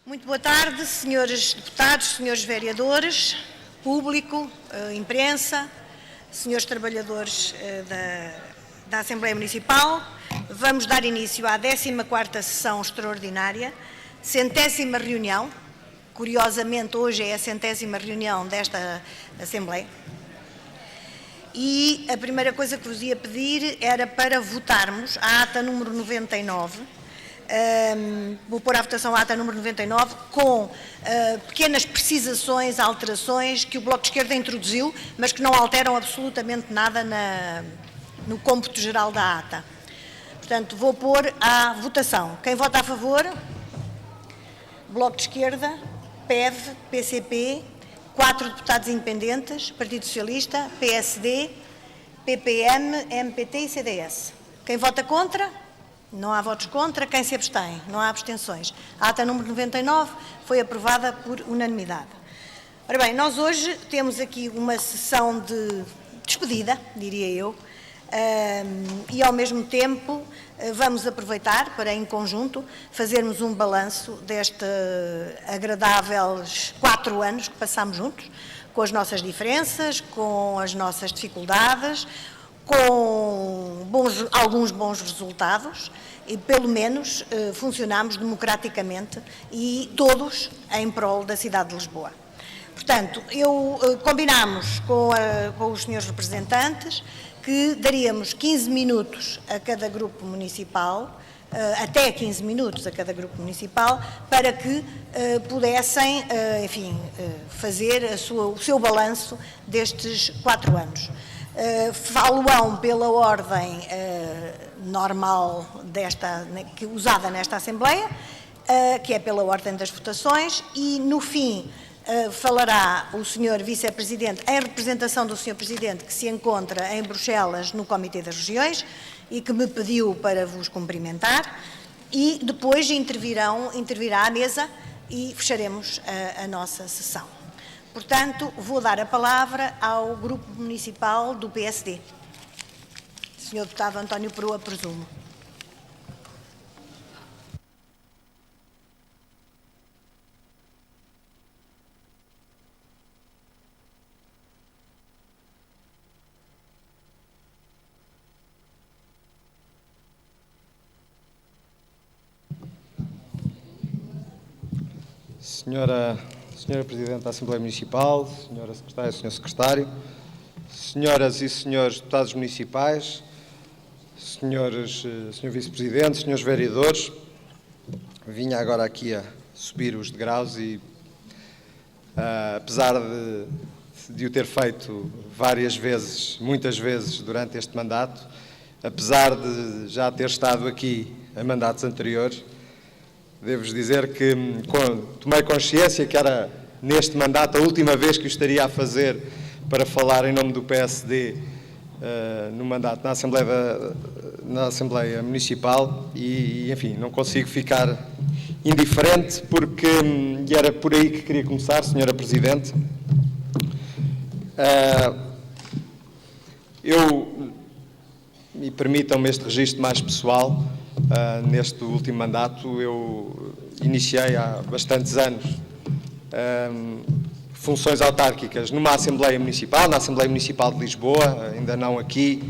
Muito boa tarde, senhores deputados, senhores vereadores, público, imprensa, senhores trabalhadores da Assembleia Municipal. Vamos dar início à 14ª sessão extraordinária, 100ª reunião. Curiosamente, hoje é a 100ª reunião desta Assembleia. E a primeira coisa que vos ia pedir era para votarmos a ata número 99. Vou pôr à votação a ata número 99 com pequenas precisações, alterações que o Bloco de Esquerda introduziu, mas que não alteram absolutamente nada no cômputo geral da ata. Portanto, vou pôr à votação. Quem vota a favor? Bloco de Esquerda, PEV, PCP, 4 deputados independentes, Partido Socialista, PSD, PPM, MPT e CDS. Quem vota contra? Não há votos contra. Quem se abstém? Não há abstenções. A ata número 99 foi aprovada por unanimidade. Ora bem, nós hoje temos aqui uma sessão de despedida, diria eu, e ao mesmo tempo vamos aproveitar para, em conjunto, fazermos um balanço destes agradáveis 4 anos que passámos juntos, com as nossas diferenças, com as nossas dificuldades, com alguns bons resultados e, pelo menos, funcionámos democraticamente e todos em prol da cidade de Lisboa. Portanto, combinámos com os senhores representantes que daríamos 15 minutos a cada grupo municipal, até 15 minutos a cada grupo municipal, para que pudessem, enfim, fazer o seu balanço destes 4 anos. Falo-ão pela ordem normal usada nesta Assembleia, que é pela ordem das votações, e no fim falará o Sr. Vice-Presidente em representação do Sr. Presidente, que se encontra em Bruxelas no Comitê das Regiões e que me pediu para vos cumprimentar, e depois intervirá à mesa e fecharemos a nossa sessão. Portanto, vou dar a palavra ao Grupo Municipal do PSD. Sr. Deputado António Proa, presumo. Senhora Presidente da Assembleia Municipal, Senhora Secretária, Senhor Secretário, Senhoras e Senhores Deputados Municipais, Senhor Vice-Presidente, Senhores Vereadores, vinha agora aqui a subir os degraus e, apesar de o ter feito várias vezes, muitas vezes durante este mandato, apesar de já ter estado aqui em mandatos anteriores, devo-vos dizer que tomei consciência que era neste mandato a última vez que o estaria a fazer para falar em nome do PSD no mandato na Assembleia Municipal e, enfim, não consigo ficar indiferente porque e era por aí que queria começar, Senhora Presidente. E permitam-me este registro mais pessoal. Neste último mandato, eu iniciei há bastantes anos funções autárquicas numa Assembleia Municipal, na Assembleia Municipal de Lisboa, ainda não aqui,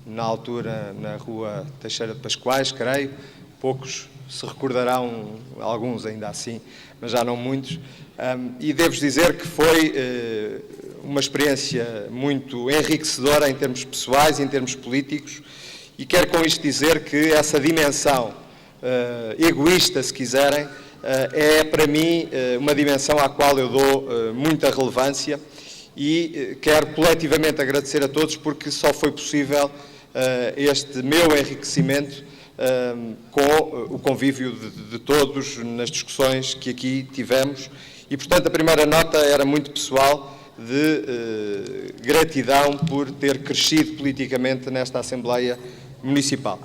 na altura na Rua Teixeira de Pascoais, creio. Poucos se recordarão, alguns ainda assim, mas já não muitos. E devo-vos dizer que foi uma experiência muito enriquecedora em termos pessoais e em termos políticos. E quero com isto dizer que essa dimensão egoísta, se quiserem, é para mim uma dimensão à qual eu dou muita relevância e quero coletivamente agradecer a todos porque só foi possível este meu enriquecimento com o convívio de todos nas discussões que aqui tivemos e, portanto, a primeira nota era muito pessoal de gratidão por ter crescido politicamente nesta Assembleia Municipal.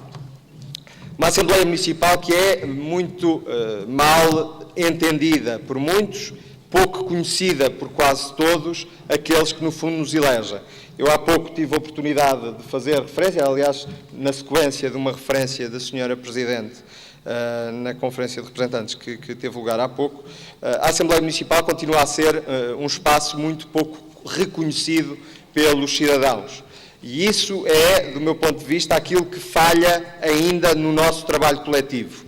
Uma Assembleia Municipal que é muito mal entendida por muitos pouco conhecida por quase todos aqueles que no fundo nos elegem. Eu há pouco tive a oportunidade de fazer referência, aliás, na sequência de uma referência da Sra. Presidente na Conferência de Representantes que teve lugar há pouco, a Assembleia Municipal continua a ser um espaço muito pouco reconhecido pelos cidadãos. E isso é, do meu ponto de vista, aquilo que falha ainda no nosso trabalho coletivo.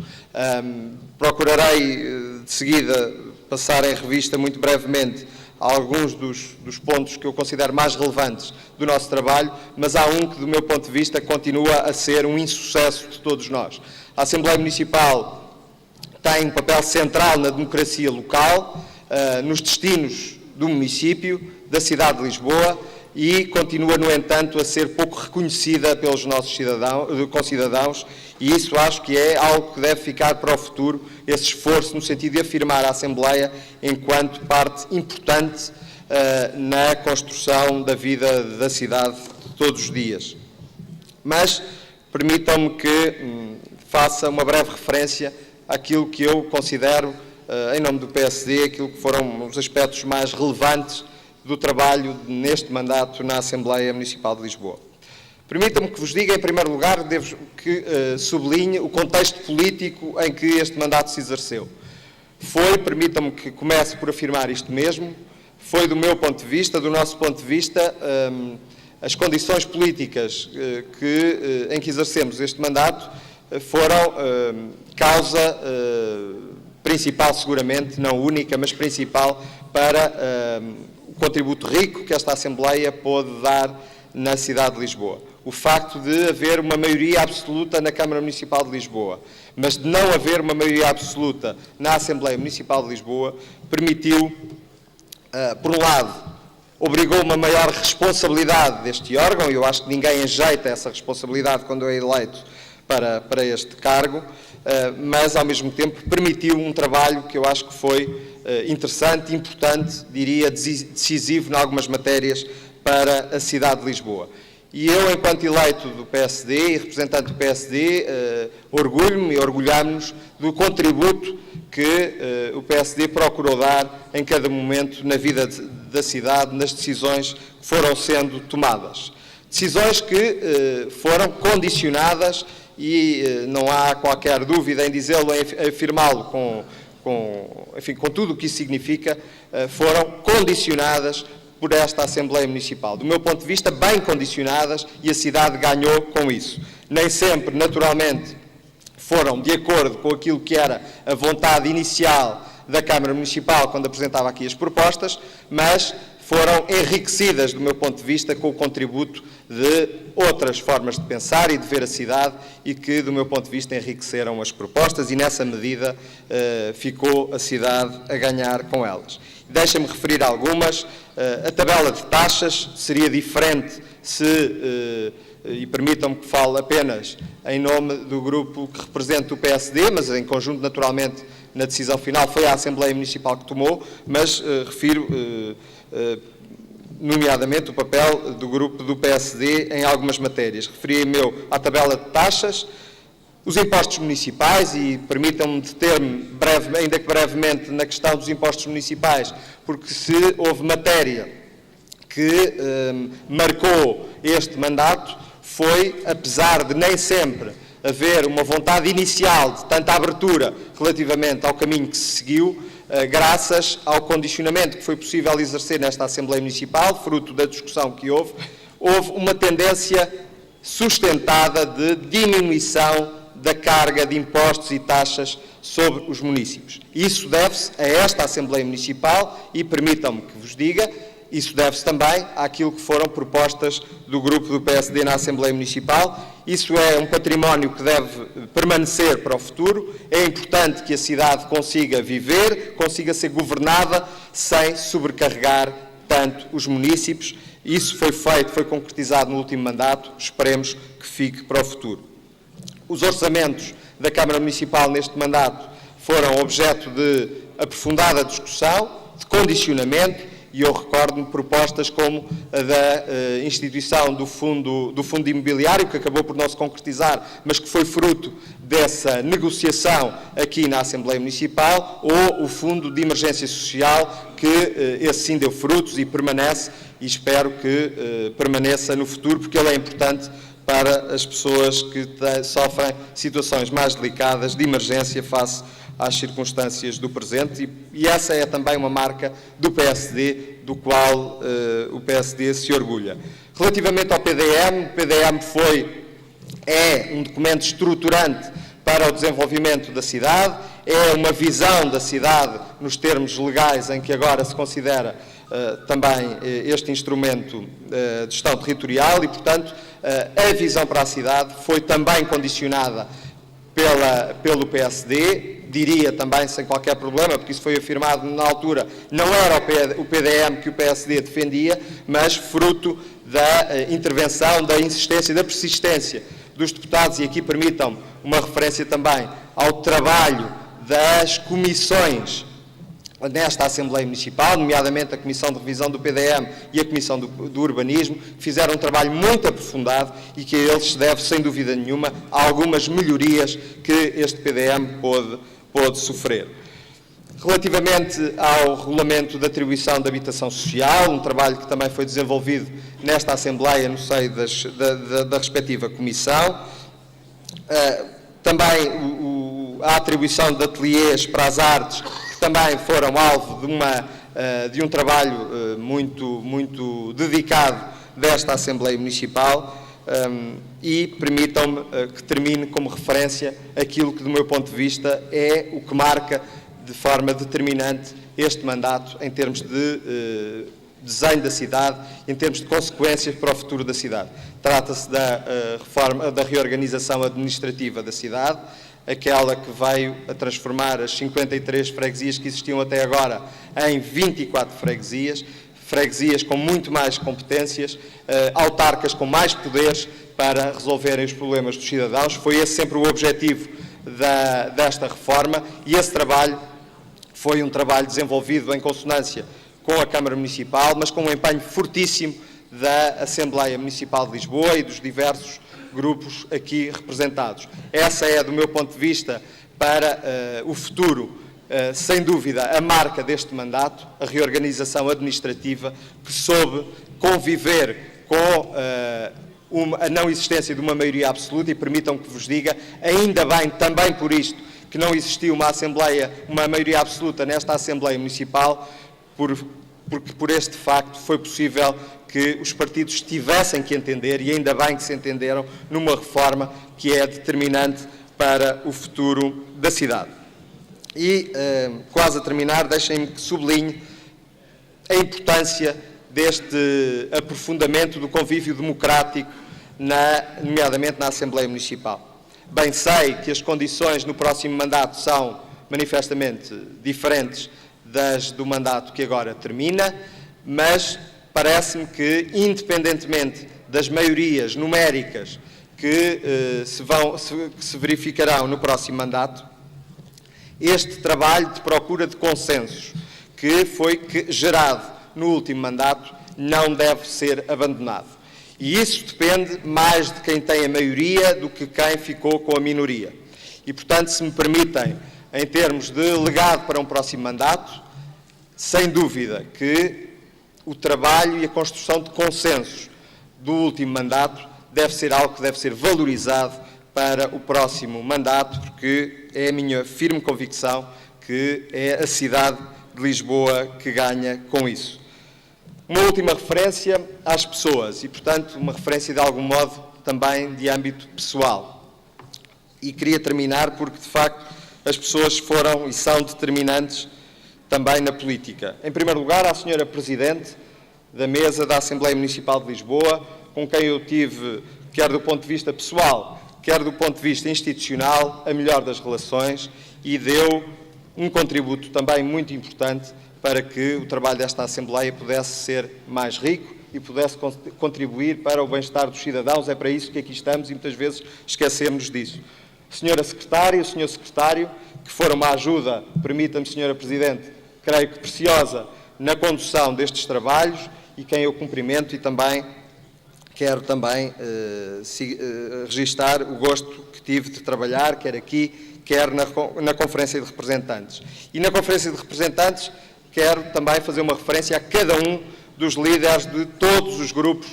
Procurarei, de seguida, passar em revista muito brevemente alguns dos pontos que eu considero mais relevantes do nosso trabalho, mas há um que, do meu ponto de vista, continua a ser um insucesso de todos nós. A Assembleia Municipal tem um papel central na democracia local, nos destinos do município, da cidade de Lisboa, e continua, no entanto, a ser pouco reconhecida pelos nossos concidadãos, e isso acho que é algo que deve ficar para o futuro, esse esforço no sentido de afirmar a Assembleia enquanto parte importante na construção da vida da cidade de todos os dias. Mas permitam-me que faça uma breve referência àquilo que eu considero, em nome do PSD, aquilo que foram os aspectos mais relevantes do trabalho neste mandato na Assembleia Municipal de Lisboa. Permitam-me que vos diga, em primeiro lugar, devo que sublinhe o contexto político em que este mandato se exerceu. Permitam-me que comece por afirmar isto mesmo, foi do meu ponto de vista, do nosso ponto de vista, as condições políticas em que exercemos este mandato foram causa principal, seguramente, não única, mas principal, para o contributo rico que esta Assembleia pôde dar na cidade de Lisboa. O facto de haver uma maioria absoluta na Câmara Municipal de Lisboa, mas de não haver uma maioria absoluta na Assembleia Municipal de Lisboa, permitiu, por um lado, obrigou uma maior responsabilidade deste órgão, e eu acho que ninguém enjeita essa responsabilidade quando é eleito para este cargo, mas, ao mesmo tempo, permitiu um trabalho que eu acho que foi interessante, importante, diria decisivo em algumas matérias para a cidade de Lisboa. E eu, enquanto eleito do PSD e representante do PSD, orgulho-me e orgulhamos-nos do contributo que o PSD procurou dar em cada momento na vida da cidade, nas decisões que foram sendo tomadas. Decisões que foram condicionadas, e não há qualquer dúvida em dizê-lo, em afirmá-lo com tudo o que isso significa, foram condicionadas por esta Assembleia Municipal. Do meu ponto de vista, bem condicionadas, e a cidade ganhou com isso. Nem sempre, naturalmente, foram de acordo com aquilo que era a vontade inicial da Câmara Municipal quando apresentava aqui as propostas, mas foram enriquecidas, do meu ponto de vista, com o contributo de outras formas de pensar e de ver a cidade, e que, do meu ponto de vista, enriqueceram as propostas, e nessa medida ficou a cidade a ganhar com elas. Deixem-me referir algumas. A tabela de taxas seria diferente se, e permitam-me que fale apenas em nome do grupo que representa o PSD, mas em conjunto, naturalmente, na decisão final foi a Assembleia Municipal que tomou, mas refiro nomeadamente o papel do grupo do PSD em algumas matérias. Referi-me eu à tabela de taxas, os impostos municipais, e permitam-me deter-me, ainda que brevemente, na questão dos impostos municipais, porque se houve matéria que marcou este mandato, foi, apesar de nem sempre haver uma vontade inicial de tanta abertura relativamente ao caminho que se seguiu, graças ao condicionamento que foi possível exercer nesta Assembleia Municipal, fruto da discussão que houve uma tendência sustentada de diminuição da carga de impostos e taxas sobre os municípios. Isso deve-se a esta Assembleia Municipal e, permitam-me que vos diga, isso deve-se também àquilo que foram propostas do grupo do PSD na Assembleia Municipal. Isso é um património que deve permanecer para o futuro. É importante que a cidade consiga viver, consiga ser governada sem sobrecarregar tanto os municípios. Isso foi feito, foi concretizado no último mandato. Esperemos que fique para o futuro. Os orçamentos da Câmara Municipal neste mandato foram objeto de aprofundada discussão, de condicionamento, e eu recordo-me propostas como a da instituição do fundo imobiliário, que acabou por não se concretizar, mas que foi fruto dessa negociação aqui na Assembleia Municipal, ou o Fundo de Emergência Social, que esse sim deu frutos e permanece, e espero que permaneça no futuro, porque ele é importante para as pessoas que sofrem situações mais delicadas de emergência face às circunstâncias do presente, e essa é também uma marca do PSD, do qual o PSD se orgulha. Relativamente ao PDM, o PDM é um documento estruturante para o desenvolvimento da cidade, é uma visão da cidade nos termos legais em que agora se considera também este instrumento de gestão territorial e, portanto, a visão para a cidade foi também condicionada pelo PSD, diria também sem qualquer problema, porque isso foi afirmado na altura, não era o PDM que o PSD defendia, mas fruto da intervenção, da insistência e da persistência dos deputados, e aqui permitam-me uma referência também ao trabalho das comissões nesta Assembleia Municipal, nomeadamente a Comissão de Revisão do PDM e a Comissão do Urbanismo, que fizeram um trabalho muito aprofundado e que a eles se deve, sem dúvida nenhuma, a algumas melhorias que este PDM pôde sofrer. Relativamente ao regulamento de atribuição de habitação social, um trabalho que também foi desenvolvido nesta Assembleia no seio da respectiva Comissão, também a atribuição de ateliês para as artes, que também foram alvo de um trabalho muito dedicado desta Assembleia Municipal, e permitam-me que termine como referência aquilo que, do meu ponto de vista, é o que marca de forma determinante este mandato em termos de desenho da cidade, em termos de consequências para o futuro da cidade. Trata-se da reorganização administrativa da cidade, aquela que veio a transformar as 53 freguesias que existiam até agora em 24 freguesias com muito mais competências, autarcas com mais poderes para resolverem os problemas dos cidadãos. Foi esse sempre o objetivo desta reforma, e esse trabalho foi um trabalho desenvolvido em consonância com a Câmara Municipal, mas com um empenho fortíssimo da Assembleia Municipal de Lisboa e dos diversos grupos aqui representados. Essa é, do meu ponto de vista, para o futuro, sem dúvida, a marca deste mandato, a reorganização administrativa que soube conviver com a não existência de uma maioria absoluta, e permitam que vos diga, ainda bem, também por isto, que não existiu uma maioria absoluta nesta Assembleia Municipal, porque por este facto foi possível que os partidos tivessem que entender, e ainda bem que se entenderam, numa reforma que é determinante para o futuro da cidade. E, quase a terminar, deixem-me que sublinhe a importância deste aprofundamento do convívio democrático, nomeadamente na Assembleia Municipal. Bem sei que as condições no próximo mandato são manifestamente diferentes das do mandato que agora termina, mas parece-me que, independentemente das maiorias numéricas que se verificarão no próximo mandato, este trabalho de procura de consensos que foi gerado no último mandato não deve ser abandonado. E isso depende mais de quem tem a maioria do que quem ficou com a minoria. E, portanto, se me permitem, em termos de legado para um próximo mandato, sem dúvida que o trabalho e a construção de consensos do último mandato deve ser algo que deve ser valorizado para o próximo mandato, porque é a minha firme convicção que é a cidade de Lisboa que ganha com isso. Uma última referência às pessoas e, portanto, uma referência de algum modo também de âmbito pessoal. E queria terminar porque, de facto, as pessoas foram e são determinantes também na política. Em primeiro lugar, à Sra. Presidente da Mesa da Assembleia Municipal de Lisboa, com quem eu tive, quer do ponto de vista pessoal, quer do ponto de vista institucional, a melhor das relações, e deu um contributo também muito importante para que o trabalho desta Assembleia pudesse ser mais rico e pudesse contribuir para o bem-estar dos cidadãos. É para isso que aqui estamos e muitas vezes esquecemos disso. Senhora Secretária e Senhor Secretário, que foram uma ajuda, permita-me, Senhora Presidente, creio que preciosa, na condução destes trabalhos e quem eu cumprimento, e também quero registar o gosto que tive de trabalhar, quer aqui, quer na Conferência de Representantes. E na Conferência de Representantes quero também fazer uma referência a cada um dos líderes de todos os grupos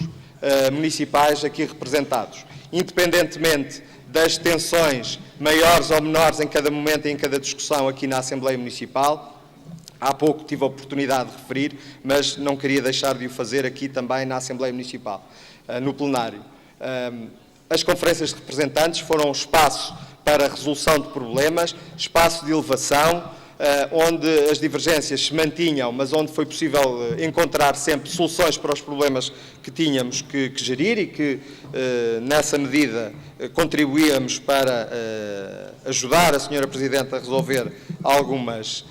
municipais aqui representados, independentemente das tensões maiores ou menores em cada momento e em cada discussão aqui na Assembleia Municipal. Há pouco tive a oportunidade de referir, mas não queria deixar de o fazer aqui também na Assembleia Municipal, no plenário. As conferências de representantes foram um espaço para a resolução de problemas, espaço de elevação, onde as divergências se mantinham, mas onde foi possível encontrar sempre soluções para os problemas que tínhamos que gerir e que, nessa medida, contribuíamos para ajudar a Sra. Presidente a resolver algumas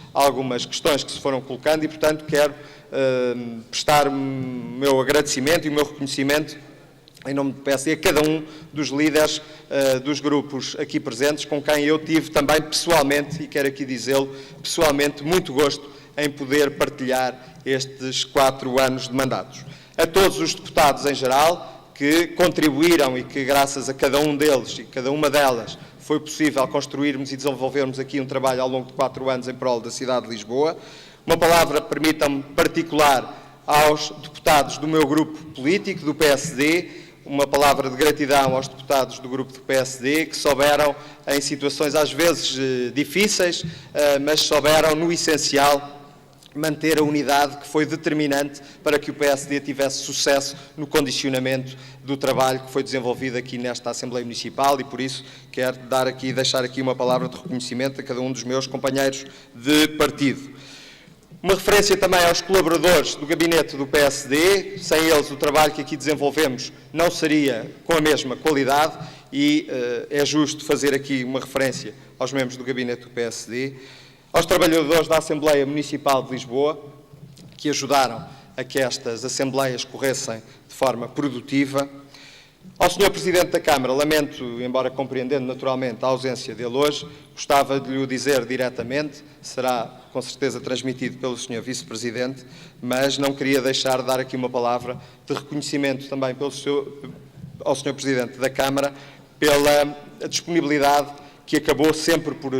questões que se foram colocando e, portanto, quero prestar o meu agradecimento e o meu reconhecimento em nome do PSD, a cada um dos líderes dos grupos aqui presentes, com quem eu tive também pessoalmente, e quero aqui dizê-lo, pessoalmente, muito gosto em poder partilhar estes 4 anos de mandatos. A todos os deputados em geral, que contribuíram e que, graças a cada um deles e cada uma delas, foi possível construirmos e desenvolvermos aqui um trabalho ao longo de 4 anos em prol da cidade de Lisboa. Uma palavra, permitam-me, particular aos deputados do meu grupo político, do PSD, uma palavra de gratidão aos deputados do grupo do PSD, que souberam, em situações às vezes difíceis, mas souberam, no essencial, manter a unidade que foi determinante para que o PSD tivesse sucesso no condicionamento do trabalho que foi desenvolvido aqui nesta Assembleia Municipal, e por isso quero deixar aqui uma palavra de reconhecimento a cada um dos meus companheiros de partido. Uma referência também aos colaboradores do gabinete do PSD, sem eles o trabalho que aqui desenvolvemos não seria com a mesma qualidade, e é justo fazer aqui uma referência aos membros do gabinete do PSD, aos trabalhadores da Assembleia Municipal de Lisboa, que ajudaram a que estas assembleias corressem de forma produtiva. Ao Sr. Presidente da Câmara, lamento, embora compreendendo naturalmente a ausência dele hoje, gostava de lhe o dizer diretamente, será com certeza transmitido pelo Sr. Vice-Presidente, mas não queria deixar de dar aqui uma palavra de reconhecimento também ao Sr. Presidente da Câmara pela disponibilidade que acabou sempre por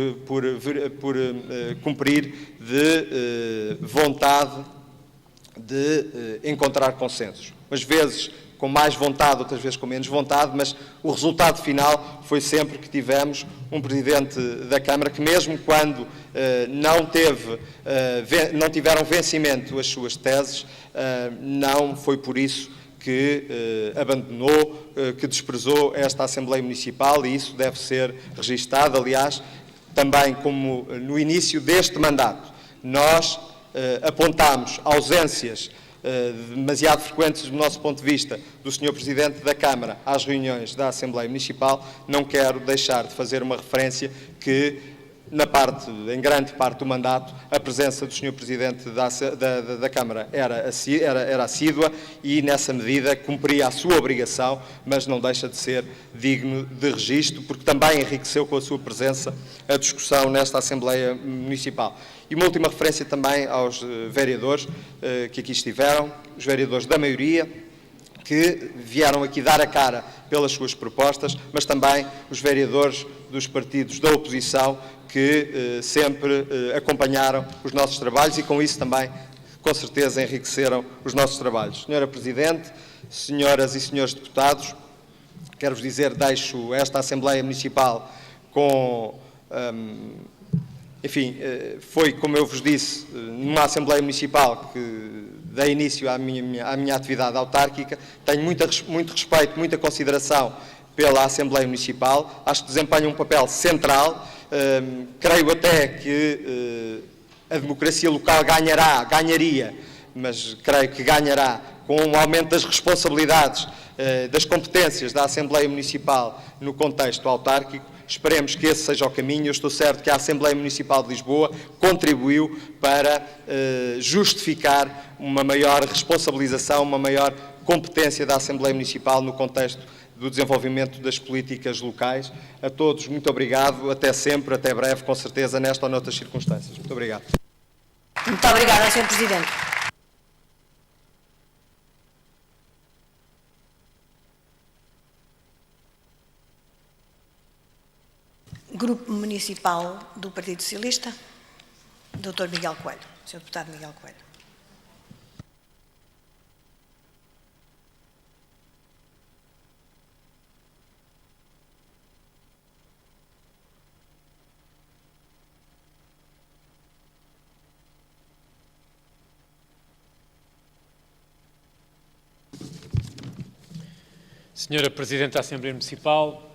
cumprir de vontade de encontrar consensos. Umas vezes com mais vontade, outras vezes com menos vontade, mas o resultado final foi sempre que tivemos um Presidente da Câmara que, mesmo quando não tiveram vencimento as suas teses, não foi por isso que abandonou, que desprezou esta Assembleia Municipal, e isso deve ser registado. Aliás, também como no início deste mandato, nós apontámos ausências demasiado frequentes do nosso ponto de vista do Sr. Presidente da Câmara às reuniões da Assembleia Municipal, não quero deixar de fazer uma referência que, em grande parte do mandato, a presença do Sr. Presidente da Câmara era assídua e, nessa medida, cumpria a sua obrigação, mas não deixa de ser digno de registro, porque também enriqueceu com a sua presença a discussão nesta Assembleia Municipal. E uma última referência também aos vereadores que aqui estiveram, os vereadores da maioria, que vieram aqui dar a cara pelas suas propostas, mas também os vereadores dos partidos da oposição, que sempre acompanharam os nossos trabalhos e, com isso, também, com certeza, enriqueceram os nossos trabalhos. Senhora Presidente, senhoras e senhores deputados, quero-vos dizer, deixo esta Assembleia Municipal com... Enfim, foi, como eu vos disse, numa Assembleia Municipal que dei início à minha atividade autárquica. Tenho muito respeito, muita consideração pela Assembleia Municipal. Acho que desempenha um papel central. Creio até que a democracia local ganharia, mas creio que ganhará com um aumento das responsabilidades, das competências da Assembleia Municipal no contexto autárquico. Esperemos que esse seja o caminho. Eu estou certo que a Assembleia Municipal de Lisboa contribuiu para justificar uma maior responsabilização, uma maior competência da Assembleia Municipal no contexto do desenvolvimento das políticas locais. A todos, muito obrigado. Até sempre, até breve, com certeza, nesta ou noutras circunstâncias. Muito obrigado. Muito obrigada, Sr. Presidente. Municipal do Partido Socialista, Dr. Miguel Coelho, Sr. Deputado Miguel Coelho. Senhora Presidente da Assembleia Municipal,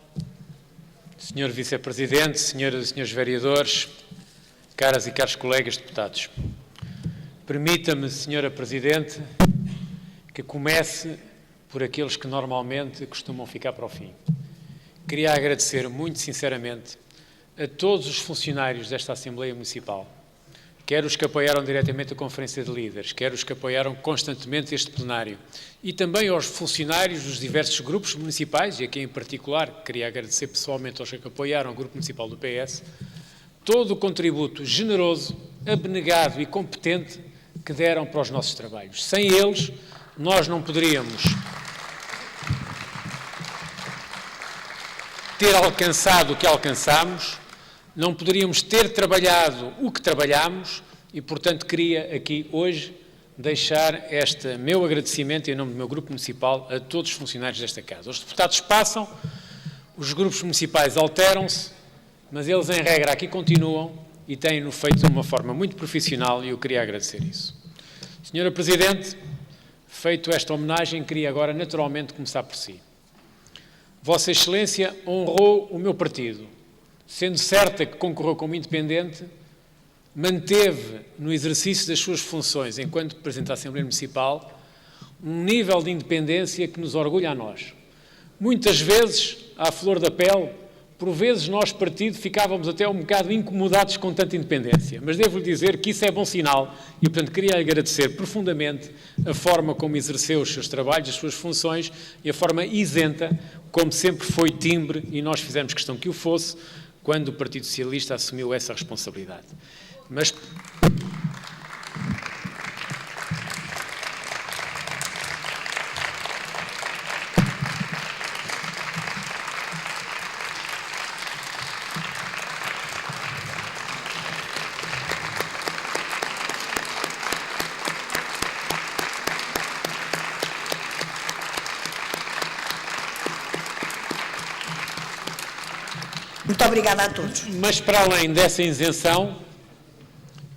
Senhor Vice-Presidente, Senhoras e Senhores Vereadores, caras e caros colegas deputados, permita-me, Senhora Presidente, que comece por aqueles que normalmente costumam ficar para o fim. Queria agradecer muito sinceramente a todos os funcionários desta Assembleia Municipal, quer os que apoiaram diretamente a Conferência de Líderes, quer os que apoiaram constantemente este plenário, e também aos funcionários dos diversos grupos municipais, e aqui em particular queria agradecer pessoalmente aos que apoiaram o Grupo Municipal do PS, todo o contributo generoso, abnegado e competente que deram para os nossos trabalhos. Sem eles, nós não poderíamos ter alcançado o que alcançámos, não poderíamos ter trabalhado o que trabalhámos e, portanto, queria aqui hoje deixar este meu agradecimento em nome do meu grupo municipal a todos os funcionários desta casa. Os deputados passam, os grupos municipais alteram-se, mas eles, em regra, aqui continuam e têm-no feito de uma forma muito profissional e eu queria agradecer isso. Senhora Presidente, feito esta homenagem, queria agora naturalmente começar por si. Vossa Excelência honrou o meu partido, sendo certa que concorreu como independente, manteve no exercício das suas funções enquanto Presidente da Assembleia Municipal um nível de independência que nos orgulha a nós. Muitas vezes, à flor da pele, por vezes nós, partido, ficávamos até um bocado incomodados com tanta independência, mas devo-lhe dizer que isso é bom sinal e, portanto, queria agradecer profundamente a forma como exerceu os seus trabalhos, as suas funções e a forma isenta, como sempre foi timbre, e nós fizemos questão que o fosse, quando o Partido Socialista assumiu essa responsabilidade. Mas muito obrigada a todos. Mas para além dessa isenção,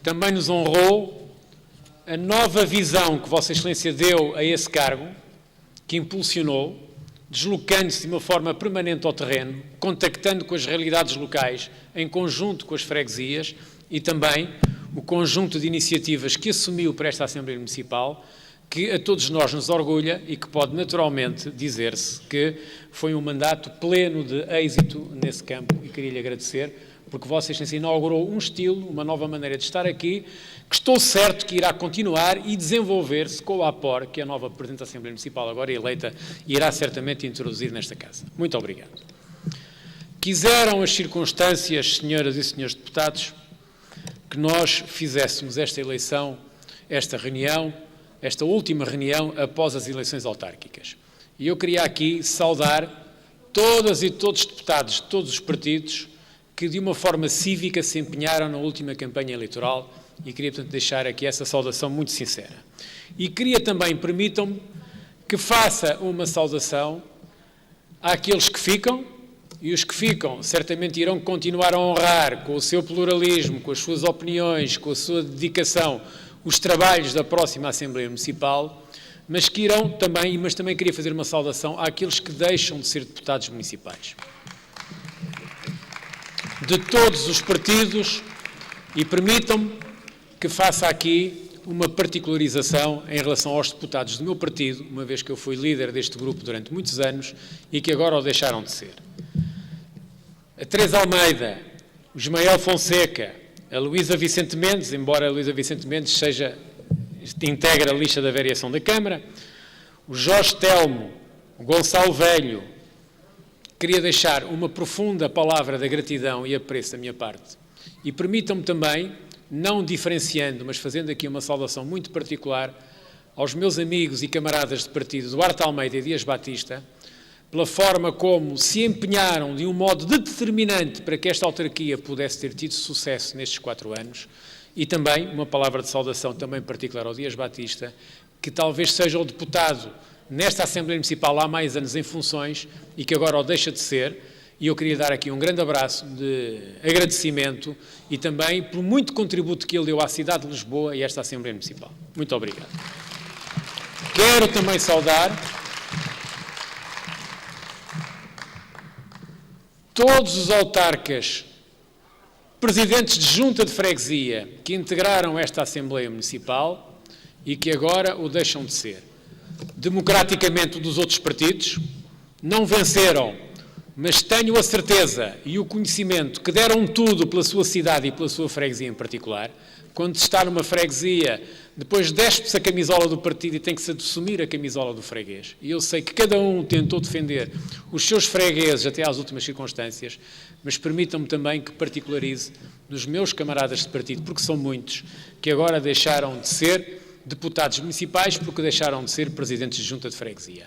também nos honrou a nova visão que Vossa Excelência deu a esse cargo, que impulsionou, deslocando-se de uma forma permanente ao terreno, contactando com as realidades locais, em conjunto com as freguesias e também o conjunto de iniciativas que assumiu para esta Assembleia Municipal, que a todos nós nos orgulha e que pode naturalmente dizer-se que foi um mandato pleno de êxito nesse campo e queria-lhe agradecer, porque Vossa Excelência inaugurou um estilo, uma nova maneira de estar aqui, que estou certo que irá continuar e desenvolver-se com o APOR, que a nova Presidente da Assembleia Municipal, agora eleita, irá certamente introduzir nesta Casa. Muito obrigado. Quiseram as circunstâncias, senhoras e senhores deputados, que nós fizéssemos esta eleição, esta reunião, esta última reunião após as eleições autárquicas. E eu queria aqui saudar todas e todos os deputados de todos os partidos que de uma forma cívica se empenharam na última campanha eleitoral e queria, portanto, deixar aqui essa saudação muito sincera. E queria também, permitam-me, que faça uma saudação àqueles que ficam, e os que ficam certamente irão continuar a honrar com o seu pluralismo, com as suas opiniões, com a sua dedicação, os trabalhos da próxima Assembleia Municipal, mas também queria fazer uma saudação àqueles que deixam de ser deputados municipais. De todos os partidos, e permitam-me que faça aqui uma particularização em relação aos deputados do meu partido, uma vez que eu fui líder deste grupo durante muitos anos e que agora o deixaram de ser. A Teresa Almeida, o Ismael Fonseca, a Luísa Vicente Mendes, embora a Luísa Vicente Mendes integra a lista da variação da Câmara, o Jorge Telmo, o Gonçalo Velho. Queria deixar uma profunda palavra de gratidão e apreço da minha parte. E permitam-me também, não diferenciando, mas fazendo aqui uma saudação muito particular aos meus amigos e camaradas de partido Duarte Almeida e Dias Batista, pela forma como se empenharam de um modo determinante para que esta autarquia pudesse ter tido sucesso nestes 4 anos, e também uma palavra de saudação também particular ao Dias Batista, que talvez seja o deputado nesta Assembleia Municipal há mais anos em funções e que agora o deixa de ser, e eu queria dar aqui um grande abraço de agradecimento e também por muito contributo que ele deu à cidade de Lisboa e a esta Assembleia Municipal. Muito obrigado. Quero também saudar todos os autarcas, presidentes de junta de freguesia que integraram esta Assembleia Municipal e que agora o deixam de ser. Democraticamente dos outros partidos, não venceram, mas tenho a certeza e o conhecimento que deram tudo pela sua cidade e pela sua freguesia em particular. Quando se está numa freguesia, depois despe-se a camisola do partido e tem que se assumir a camisola do freguês. E eu sei que cada um tentou defender os seus fregueses até às últimas circunstâncias, mas permitam-me também que particularize nos meus camaradas de partido, porque são muitos, que agora deixaram de ser deputados municipais porque deixaram de ser presidentes de junta de freguesia.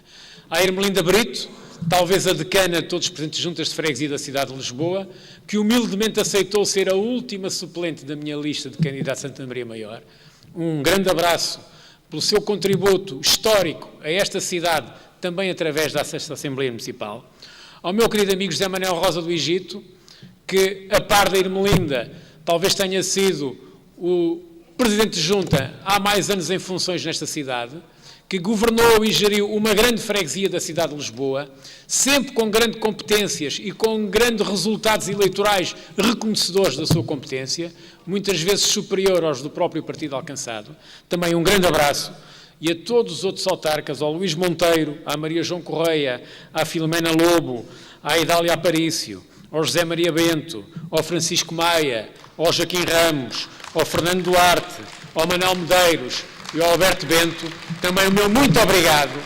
A Ermelinda Brito, talvez a decana de todos os presidentes de juntas de freguesia da cidade de Lisboa, que humildemente aceitou ser a última suplente da minha lista de candidatos a Santa Maria Maior. Um grande abraço pelo seu contributo histórico a esta cidade, também através da Assembleia Municipal. Ao meu querido amigo José Manuel Rosa do Egito, que, a par da Ermelinda, talvez tenha sido o presidente de junta há mais anos em funções nesta cidade, que governou e geriu uma grande freguesia da cidade de Lisboa, sempre com grandes competências e com grandes resultados eleitorais reconhecedores da sua competência, muitas vezes superior aos do próprio partido alcançado. Também um grande abraço. E a todos os outros autarcas, ao Luís Monteiro, à Maria João Correia, à Filomena Lobo, à Idália Aparício, ao José Maria Bento, ao Francisco Maia, ao Joaquim Ramos, ao Fernando Duarte, ao Manuel Medeiros e ao Alberto Bento, também o meu muito obrigado,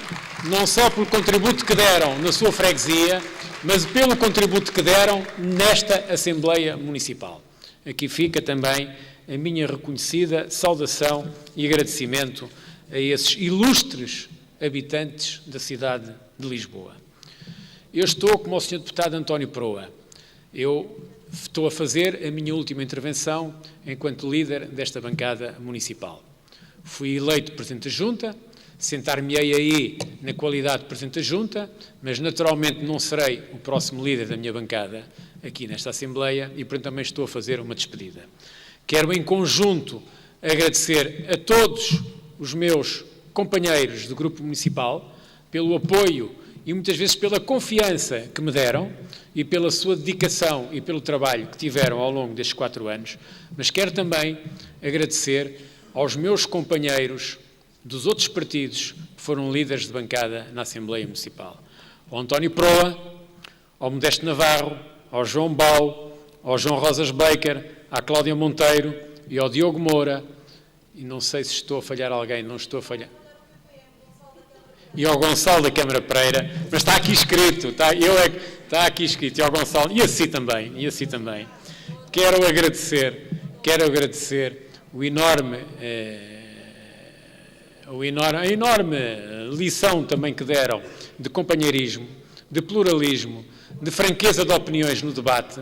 não só pelo contributo que deram na sua freguesia, mas pelo contributo que deram nesta Assembleia Municipal. Aqui fica também a minha reconhecida saudação e agradecimento a esses ilustres habitantes da cidade de Lisboa. Eu estou, como o Sr. Deputado António Proa, eu estou a fazer a minha última intervenção enquanto líder desta bancada municipal. Fui eleito Presidente da Junta, sentar-me-ei aí na qualidade de Presidente da Junta, mas naturalmente não serei o próximo líder da minha bancada aqui nesta Assembleia e, portanto, também estou a fazer uma despedida. Quero, em conjunto, agradecer a todos os meus companheiros do Grupo Municipal pelo apoio e muitas vezes pela confiança que me deram e pela sua dedicação e pelo trabalho que tiveram ao longo destes 4 anos, mas quero também agradecer aos meus companheiros dos outros partidos que foram líderes de bancada na Assembleia Municipal. Ao António Proa, ao Modesto Navarro, ao João Bau, ao João Rosas Baker, à Cláudia Monteiro e ao Diogo Moura, e não sei se estou a falhar alguém, não estou a falhar. E ao Gonçalo da Câmara Pereira, mas está aqui escrito, está aqui escrito, e ao Gonçalo, e assim também. Quero agradecer a enorme lição também que deram de companheirismo, de pluralismo, de franqueza de opiniões no debate,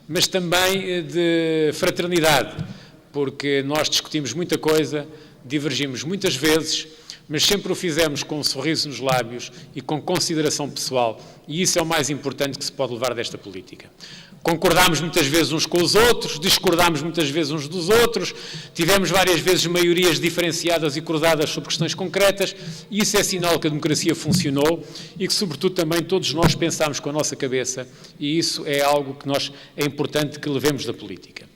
mas também de fraternidade, porque nós discutimos muita coisa, divergimos muitas vezes, mas sempre o fizemos com um sorriso nos lábios e com consideração pessoal, e isso é o mais importante que se pode levar desta política. Concordámos muitas vezes uns com os outros, discordámos muitas vezes uns dos outros, tivemos várias vezes maiorias diferenciadas e cruzadas sobre questões concretas, e isso é sinal que a democracia funcionou e que, sobretudo, também todos nós pensámos com a nossa cabeça, e isso é algo que é importante que levemos da política.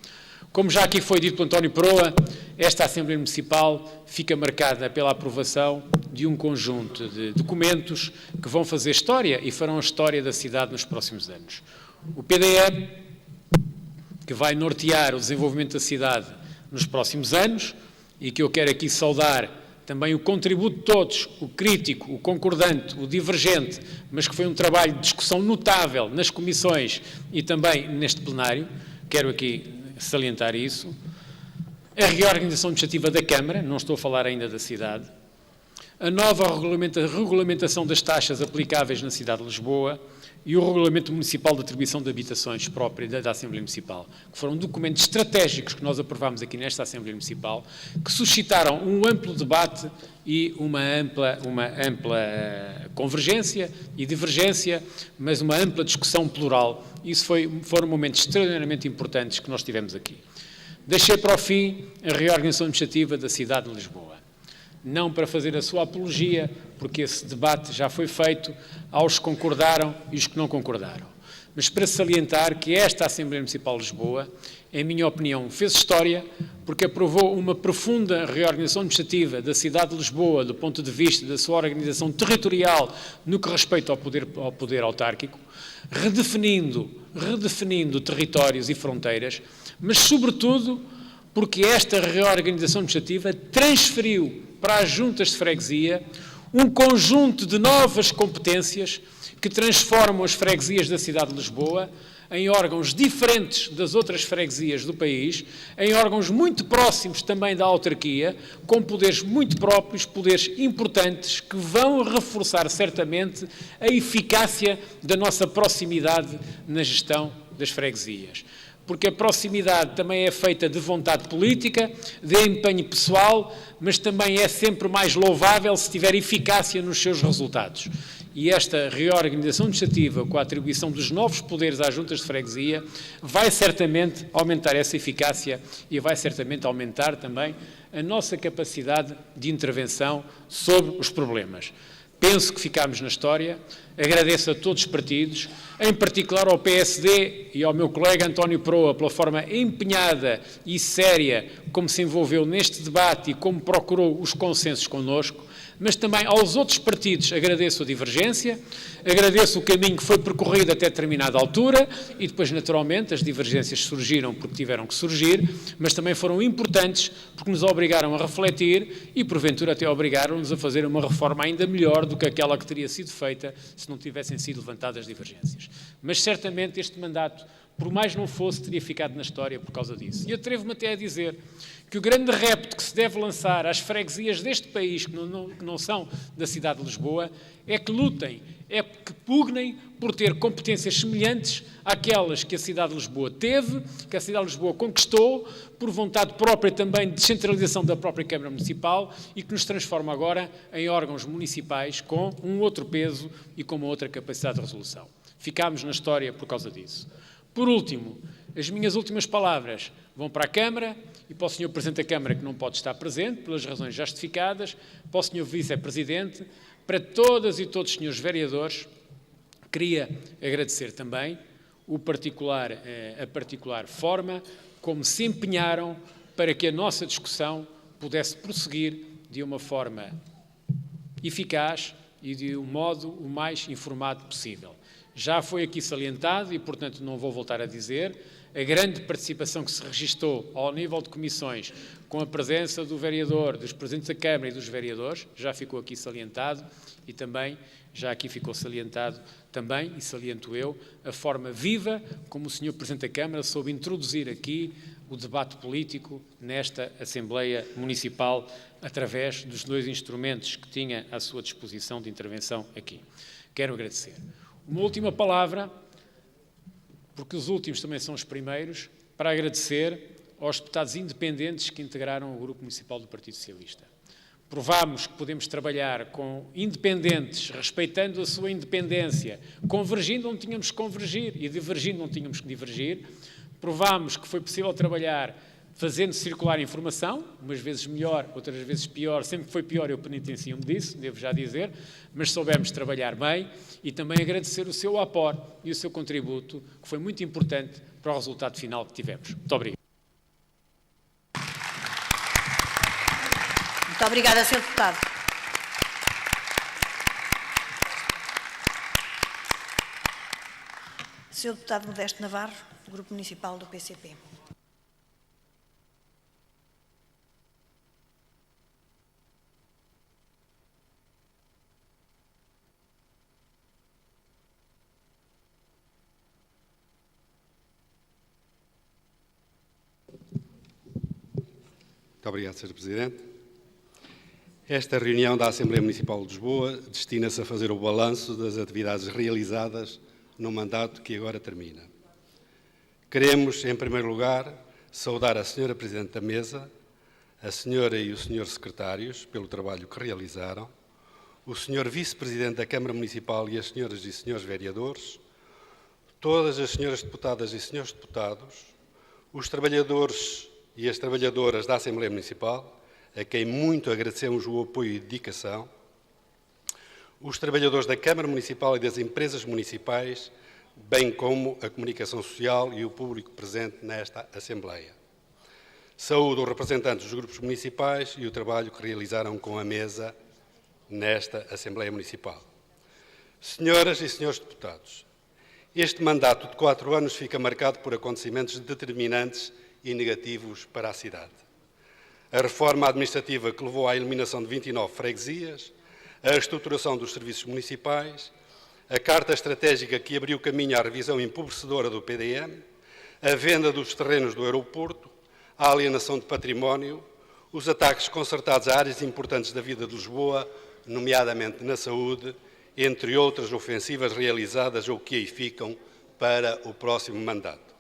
Como já aqui foi dito pelo António Proa, esta Assembleia Municipal fica marcada pela aprovação de um conjunto de documentos que vão fazer história e farão a história da cidade nos próximos anos. O PDE, que vai nortear o desenvolvimento da cidade nos próximos anos e que eu quero aqui saudar também o contributo de todos, o crítico, o concordante, o divergente, mas que foi um trabalho de discussão notável nas comissões e também neste plenário, quero aqui salientar isso. A reorganização administrativa da Câmara, não estou a falar ainda da cidade, a nova regulamentação das taxas aplicáveis na cidade de Lisboa e o Regulamento Municipal de Atribuição de Habitações próprio da Assembleia Municipal, que foram documentos estratégicos que nós aprovámos aqui nesta Assembleia Municipal, que suscitaram um amplo debate e uma ampla convergência e divergência, mas uma ampla discussão plural. Isso foram momentos extraordinariamente importantes que nós tivemos aqui. Deixei para o fim a reorganização administrativa da cidade de Lisboa. Não para fazer a sua apologia, porque esse debate já foi feito aos que concordaram e os que não concordaram. Mas para salientar que esta Assembleia Municipal de Lisboa, em minha opinião, fez história porque aprovou uma profunda reorganização administrativa da cidade de Lisboa do ponto de vista da sua organização territorial no que respeita ao poder autárquico, redefinindo territórios e fronteiras, mas, sobretudo, porque esta reorganização administrativa transferiu para as juntas de freguesia um conjunto de novas competências que transformam as freguesias da cidade de Lisboa em órgãos diferentes das outras freguesias do país, em órgãos muito próximos também da autarquia, com poderes muito próprios, poderes importantes, que vão reforçar certamente a eficácia da nossa proximidade na gestão das freguesias. Porque a proximidade também é feita de vontade política, de empenho pessoal, mas também é sempre mais louvável se tiver eficácia nos seus resultados. E esta reorganização administrativa, com a atribuição dos novos poderes às juntas de freguesia, vai certamente aumentar essa eficácia e vai certamente aumentar também a nossa capacidade de intervenção sobre os problemas. Penso que ficámos na história, agradeço a todos os partidos, em particular ao PSD e ao meu colega António Proa, pela forma empenhada e séria como se envolveu neste debate e como procurou os consensos connosco, mas também aos outros partidos agradeço a divergência, agradeço o caminho que foi percorrido até determinada altura e depois, naturalmente, as divergências surgiram porque tiveram que surgir, mas também foram importantes porque nos obrigaram a refletir e, porventura, até obrigaram-nos a fazer uma reforma ainda melhor do que aquela que teria sido feita se não tivessem sido levantadas divergências. Mas, certamente, este mandato, por mais não fosse, teria ficado na história por causa disso. E atrevo-me até a dizer que o grande repto que se deve lançar às freguesias deste país, que não são da cidade de Lisboa, é que lutem, é que pugnem por ter competências semelhantes àquelas que a cidade de Lisboa teve, que a cidade de Lisboa conquistou, por vontade própria também de descentralização da própria Câmara Municipal e que nos transforma agora em órgãos municipais com um outro peso e com uma outra capacidade de resolução. Ficámos na história por causa disso. Por último, as minhas últimas palavras vão para a Câmara e para o Sr. Presidente da Câmara, que não pode estar presente, pelas razões justificadas, para o Sr. Vice-Presidente, para todas e todos os senhores vereadores. Queria agradecer também a particular forma como se empenharam para que a nossa discussão pudesse prosseguir de uma forma eficaz e de um modo o mais informado possível. Já foi aqui salientado e, portanto, não vou voltar a dizer, a grande participação que se registou ao nível de comissões, com a presença do vereador, dos presidentes da Câmara e dos vereadores, já ficou aqui salientado e também, já aqui ficou salientado também, e saliento eu, a forma viva como o Sr. Presidente da Câmara soube introduzir aqui o debate político nesta Assembleia Municipal através dos dois instrumentos que tinha à sua disposição de intervenção aqui. Quero agradecer. Uma última palavra, porque os últimos também são os primeiros, para agradecer aos deputados independentes que integraram o Grupo Municipal do Partido Socialista. Provámos que podemos trabalhar com independentes, respeitando a sua independência, convergindo onde tínhamos que convergir e divergindo onde tínhamos que divergir. Provámos que foi possível trabalhar fazendo circular informação, umas vezes melhor, outras vezes pior. Sempre que foi pior eu penitencio-me disso, devo já dizer, mas soubemos trabalhar bem e também agradecer o seu aporte e o seu contributo, que foi muito importante para o resultado final que tivemos. Muito obrigado. Muito obrigada, Sr. Deputado. Sr. Deputado Modesto Navarro, do Grupo Municipal do PCP. Muito obrigado, Sr. Presidente. Esta reunião da Assembleia Municipal de Lisboa destina-se a fazer o balanço das atividades realizadas no mandato que agora termina. Queremos, em primeiro lugar, saudar a Senhora Presidente da Mesa, a Senhora e o Senhor Secretários pelo trabalho que realizaram, o Senhor Vice-Presidente da Câmara Municipal e as Senhoras e Senhores Vereadores, todas as Senhoras Deputadas e Senhores Deputados, os trabalhadores e as trabalhadoras da Assembleia Municipal, a quem muito agradecemos o apoio e dedicação, os trabalhadores da Câmara Municipal e das empresas municipais, bem como a comunicação social e o público presente nesta Assembleia. Saúdo os representantes dos grupos municipais e o trabalho que realizaram com a mesa nesta Assembleia Municipal. Senhoras e senhores deputados, este mandato de 4 anos fica marcado por acontecimentos determinantes e negativos para a cidade. A reforma administrativa que levou à eliminação de 29 freguesias, a reestruturação dos serviços municipais, a carta estratégica que abriu caminho à revisão empobrecedora do PDM, a venda dos terrenos do aeroporto, a alienação de património, os ataques concertados a áreas importantes da vida de Lisboa, nomeadamente na saúde, entre outras ofensivas realizadas ou que aí ficam para o próximo mandato.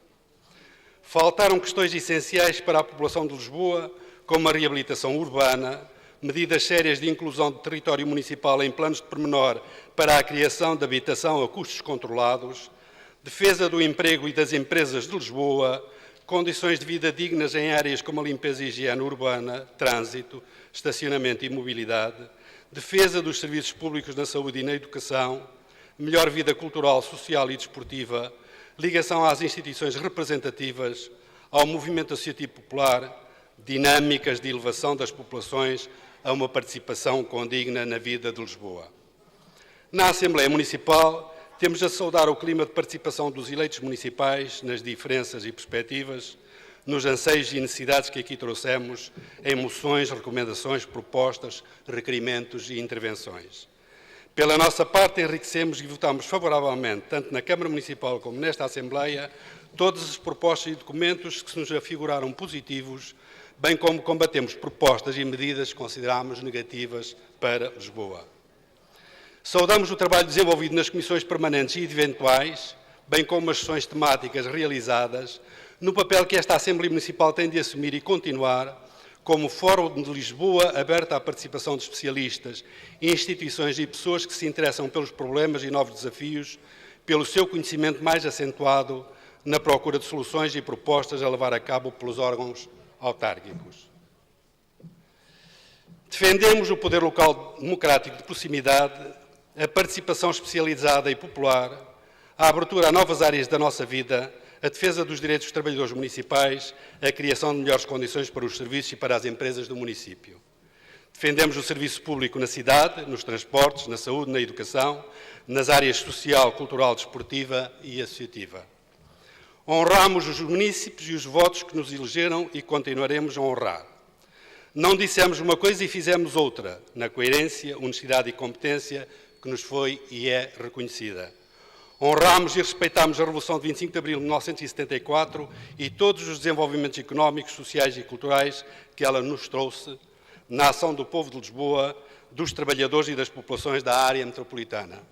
Faltaram questões essenciais para a população de Lisboa, como a reabilitação urbana, medidas sérias de inclusão do território municipal em planos de pormenor para a criação de habitação a custos controlados, defesa do emprego e das empresas de Lisboa, condições de vida dignas em áreas como a limpeza e higiene urbana, trânsito, estacionamento e mobilidade, defesa dos serviços públicos na saúde e na educação, melhor vida cultural, social e desportiva, ligação às instituições representativas, ao movimento associativo popular, dinâmicas de elevação das populações a uma participação condigna na vida de Lisboa. Na Assembleia Municipal, temos a saudar o clima de participação dos eleitos municipais nas diferenças e perspectivas, nos anseios e necessidades que aqui trouxemos, em moções, recomendações, propostas, requerimentos e intervenções. Pela nossa parte, enriquecemos e votamos favoravelmente, tanto na Câmara Municipal como nesta Assembleia, todas as propostas e documentos que se nos afiguraram positivos, bem como combatemos propostas e medidas que consideramos negativas para Lisboa. Saudamos o trabalho desenvolvido nas comissões permanentes e eventuais, bem como as sessões temáticas realizadas, no papel que esta Assembleia Municipal tem de assumir e continuar como Fórum de Lisboa aberto à participação de especialistas, instituições e pessoas que se interessam pelos problemas e novos desafios, pelo seu conhecimento mais acentuado na procura de soluções e propostas a levar a cabo pelos órgãos autárquicos. Defendemos o poder local democrático de proximidade, a participação especializada e popular, a abertura a novas áreas da nossa vida, a defesa dos direitos dos trabalhadores municipais, a criação de melhores condições para os serviços e para as empresas do município. Defendemos o serviço público na cidade, nos transportes, na saúde, na educação, nas áreas social, cultural, desportiva e associativa. Honramos os munícipes e os votos que nos elegeram e continuaremos a honrar. Não dissemos uma coisa e fizemos outra, na coerência, honestidade e competência que nos foi e é reconhecida. Honramos e respeitamos a Revolução de 25 de Abril de 1974 e todos os desenvolvimentos económicos, sociais e culturais que ela nos trouxe na ação do povo de Lisboa, dos trabalhadores e das populações da área metropolitana.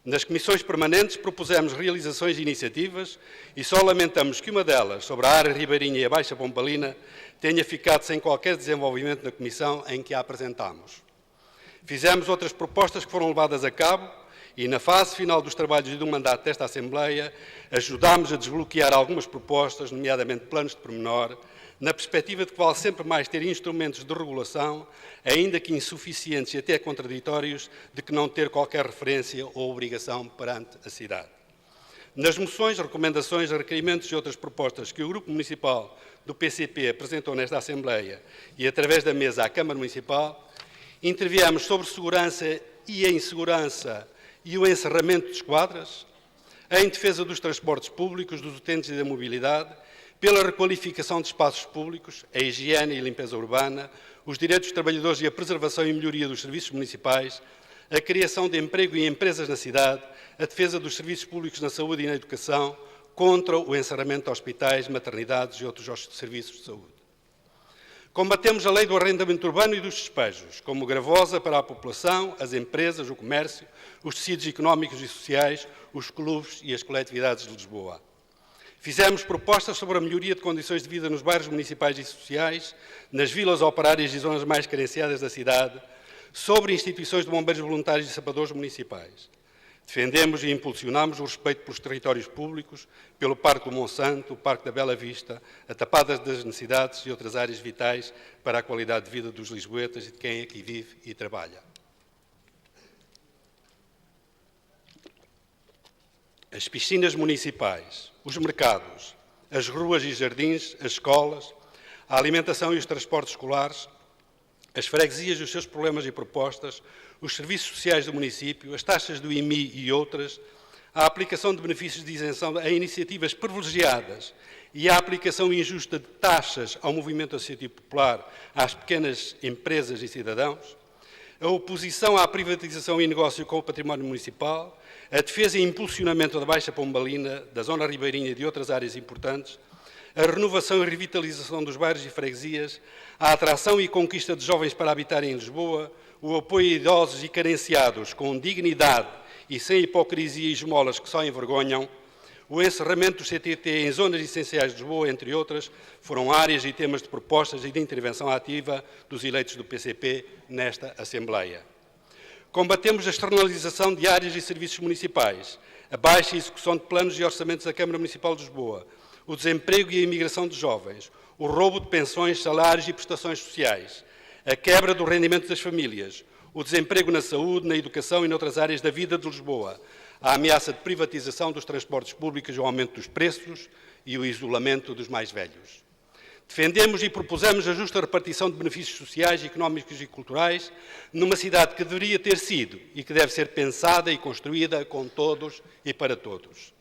Nas comissões permanentes propusemos realizações e iniciativas e só lamentamos que uma delas, sobre a área ribeirinha e a Baixa Pombalina, tenha ficado sem qualquer desenvolvimento na comissão em que a apresentámos. Fizemos outras propostas que foram levadas a cabo e, na fase final dos trabalhos e do mandato desta Assembleia, ajudámos a desbloquear algumas propostas, nomeadamente planos de pormenor, na perspectiva de que vale sempre mais ter instrumentos de regulação, ainda que insuficientes e até contraditórios, de que não ter qualquer referência ou obrigação perante a cidade. Nas moções, recomendações, requerimentos e outras propostas que o Grupo Municipal do PCP apresentou nesta Assembleia e através da mesa à Câmara Municipal, interviemos sobre segurança e a insegurança e o encerramento de esquadras, em defesa dos transportes públicos, dos utentes e da mobilidade, pela requalificação de espaços públicos, a higiene e a limpeza urbana, os direitos dos trabalhadores e a preservação e melhoria dos serviços municipais, a criação de emprego e empresas na cidade, a defesa dos serviços públicos na saúde e na educação, contra o encerramento de hospitais, maternidades e outros serviços de saúde. Combatemos a lei do arrendamento urbano e dos despejos, como gravosa para a população, as empresas, o comércio, os tecidos económicos e sociais, os clubes e as coletividades de Lisboa. Fizemos propostas sobre a melhoria de condições de vida nos bairros municipais e sociais, nas vilas operárias e zonas mais carenciadas da cidade, sobre instituições de bombeiros voluntários e sapadores municipais. Defendemos e impulsionamos o respeito pelos territórios públicos, pelo Parque do Monsanto, o Parque da Bela Vista, a Tapada das Necessidades e outras áreas vitais para a qualidade de vida dos lisboetas e de quem aqui vive e trabalha. As piscinas municipais, os mercados, as ruas e jardins, as escolas, a alimentação e os transportes escolares, as freguesias e os seus problemas e propostas, os serviços sociais do município, as taxas do IMI e outras, a aplicação de benefícios de isenção a iniciativas privilegiadas e a aplicação injusta de taxas ao movimento associativo popular, às pequenas empresas e cidadãos, a oposição à privatização e negócio com o património municipal, a defesa e impulsionamento da Baixa Pombalina, da Zona Ribeirinha e de outras áreas importantes, a renovação e revitalização dos bairros e freguesias, a atração e conquista de jovens para habitarem em Lisboa, o apoio a idosos e carenciados com dignidade e sem hipocrisia e esmolas que só envergonham, o encerramento do CTT em zonas essenciais de Lisboa, entre outras, foram áreas e temas de propostas e de intervenção ativa dos eleitos do PCP nesta Assembleia. Combatemos a externalização de áreas e serviços municipais, a baixa execução de planos e orçamentos da Câmara Municipal de Lisboa, o desemprego e a imigração de jovens, o roubo de pensões, salários e prestações sociais, a quebra do rendimento das famílias, o desemprego na saúde, na educação e noutras áreas da vida de Lisboa, a ameaça de privatização dos transportes públicos, o aumento dos preços e o isolamento dos mais velhos. Defendemos e propusemos a justa repartição de benefícios sociais, económicos e culturais numa cidade que deveria ter sido e que deve ser pensada e construída com todos e para todos.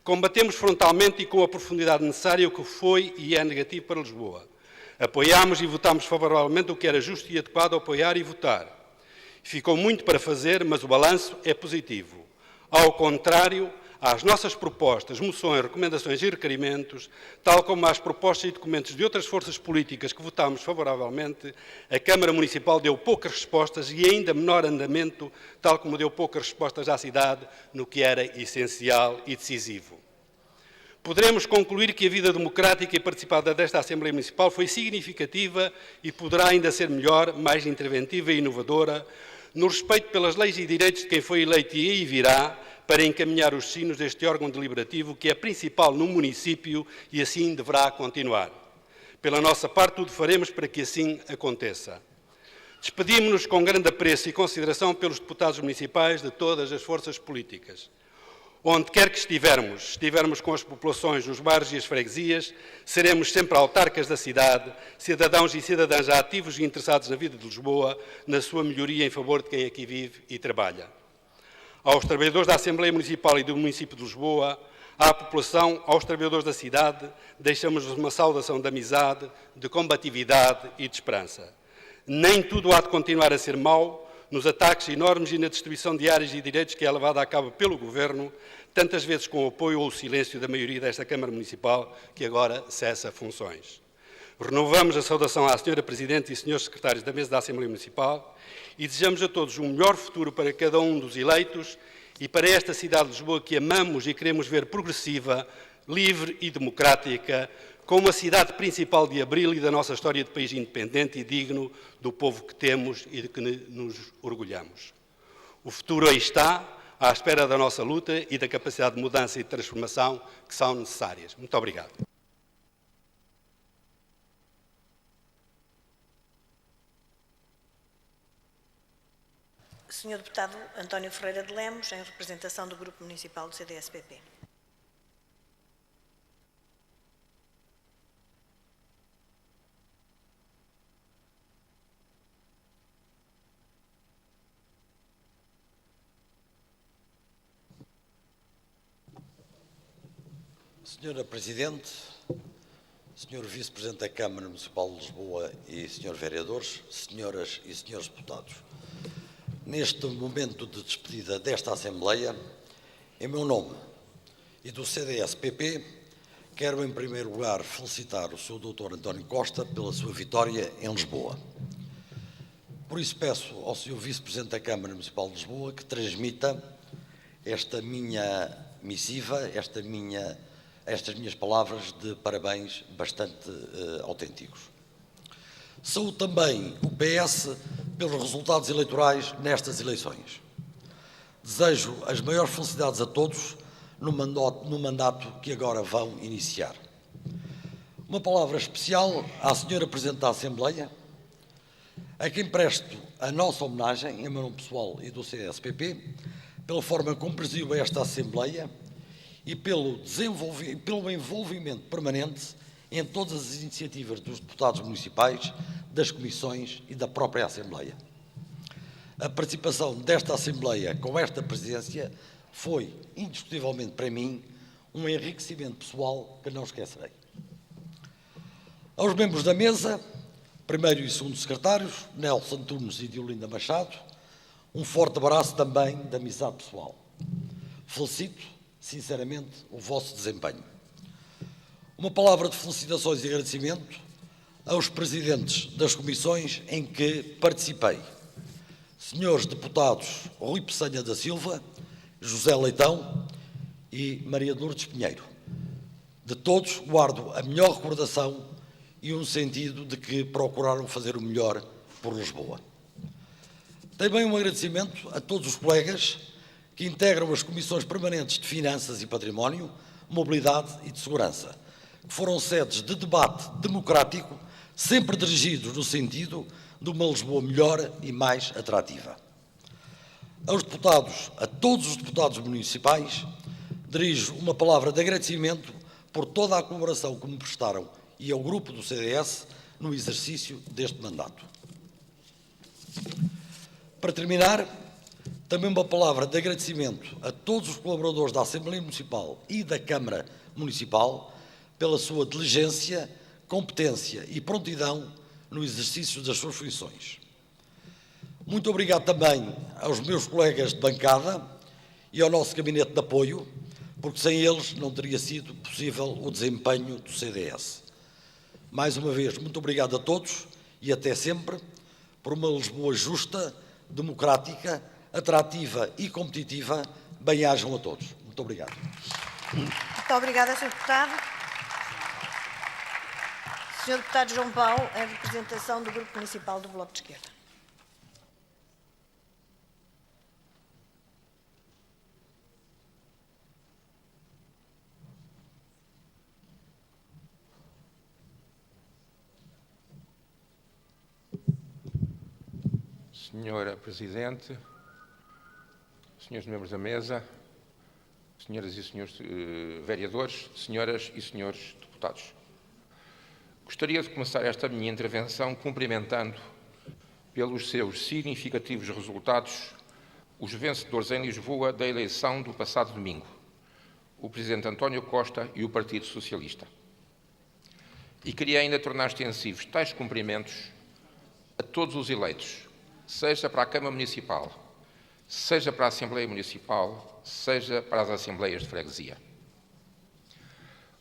Combatemos frontalmente e com a profundidade necessária o que foi e é negativo para Lisboa. Apoiámos e votámos favoravelmente o que era justo e adequado apoiar e votar. Ficou muito para fazer, mas o balanço é positivo. Ao contrário, às nossas propostas, moções, recomendações e requerimentos, tal como às propostas e documentos de outras forças políticas que votámos favoravelmente, a Câmara Municipal deu poucas respostas e ainda menor andamento, tal como deu poucas respostas à cidade no que era essencial e decisivo. Poderemos concluir que a vida democrática e participada desta Assembleia Municipal foi significativa e poderá ainda ser melhor, mais interventiva e inovadora, no respeito pelas leis e direitos de quem foi eleito e aí virá, para encaminhar os destinos deste órgão deliberativo, que é principal no município e assim deverá continuar. Pela nossa parte, tudo faremos para que assim aconteça. Despedimos-nos com grande apreço e consideração pelos deputados municipais de todas as forças políticas. Onde quer que estivermos com as populações, os bairros e as freguesias, seremos sempre autarcas da cidade, cidadãos e cidadãs ativos e interessados na vida de Lisboa, na sua melhoria em favor de quem aqui vive e trabalha. Aos trabalhadores da Assembleia Municipal e do município de Lisboa, à população, aos trabalhadores da cidade, deixamos-vos uma saudação de amizade, de combatividade e de esperança. Nem tudo há de continuar a ser mau nos ataques enormes e na distribuição de áreas e direitos que é levada a cabo pelo Governo, tantas vezes com o apoio ou o silêncio da maioria desta Câmara Municipal, que agora cessa funções. Renovamos a saudação à Sra. Presidente e Srs. Secretários da Mesa da Assembleia Municipal e desejamos a todos um melhor futuro para cada um dos eleitos e para esta cidade de Lisboa que amamos e queremos ver progressiva, livre e democrática, como a cidade principal de Abril e da nossa história de país independente e digno do povo que temos e de que nos orgulhamos. O futuro aí está, à espera da nossa luta e da capacidade de mudança e de transformação que são necessárias. Muito obrigado. Sr. Deputado António Ferreira de Lemos, em representação do Grupo Municipal do CDS-PP. Senhora Presidente, Senhor Vice-Presidente da Câmara Municipal de Lisboa e Senhores Vereadores, Senhoras e Senhores Deputados, neste momento de despedida desta Assembleia, em meu nome e do CDS-PP, quero, em primeiro lugar, felicitar o Sr. Dr. António Costa pela sua vitória em Lisboa. Por isso peço ao Sr. Vice-Presidente da Câmara Municipal de Lisboa que transmita esta minha missiva, estas minhas palavras de parabéns bastante autênticos. Saúdo também o PS pelos resultados eleitorais nestas eleições. Desejo as maiores felicidades a todos no mandato que agora vão iniciar. Uma palavra especial à Sra. Presidente da Assembleia, a quem presto a nossa homenagem, em meu nome pessoal e do CDS-PP, pela forma como presidiu esta Assembleia e pelo envolvimento permanente em todas as iniciativas dos deputados municipais, das comissões e da própria Assembleia. A participação desta Assembleia com esta presidência foi, indiscutivelmente para mim, um enriquecimento pessoal que não esquecerei. Aos membros da mesa, primeiro e segundo secretários, Nelson Antunes e Diolinda Machado, um forte abraço também de amizade pessoal. Felicito, sinceramente, o vosso desempenho. Uma palavra de felicitações e agradecimento aos presidentes das comissões em que participei. Senhores deputados Rui Peçanha da Silva, José Leitão e Maria de Lourdes Pinheiro. De todos guardo a melhor recordação e um sentido de que procuraram fazer o melhor por Lisboa. Também um agradecimento a todos os colegas que integram as comissões permanentes de Finanças e Património, Mobilidade e de Segurança, que foram sedes de debate democrático, sempre dirigidos no sentido de uma Lisboa melhor e mais atrativa. A todos os deputados municipais, dirijo uma palavra de agradecimento por toda a colaboração que me prestaram e ao grupo do CDS no exercício deste mandato. Para terminar, também uma palavra de agradecimento a todos os colaboradores da Assembleia Municipal e da Câmara Municipal pela sua diligência, competência e prontidão no exercício das suas funções. Muito obrigado também aos meus colegas de bancada e ao nosso gabinete de apoio, porque sem eles não teria sido possível o desempenho do CDS. Mais uma vez, muito obrigado a todos e até sempre por uma Lisboa justa, democrática, atrativa e competitiva. Bem-ajam a todos. Muito obrigado. Muito obrigada, Sr. Deputado. Sr. Deputado João Paulo, em representação do Grupo Municipal do Bloco de Esquerda. Senhora Presidente, senhores membros da mesa, senhoras e senhores vereadores, senhoras e senhores deputados. Gostaria de começar esta minha intervenção cumprimentando, pelos seus significativos resultados, os vencedores em Lisboa da eleição do passado domingo, o Presidente António Costa e o Partido Socialista. E queria ainda tornar extensivos tais cumprimentos a todos os eleitos, seja para a Câmara Municipal, seja para a Assembleia Municipal, seja para as Assembleias de Freguesia.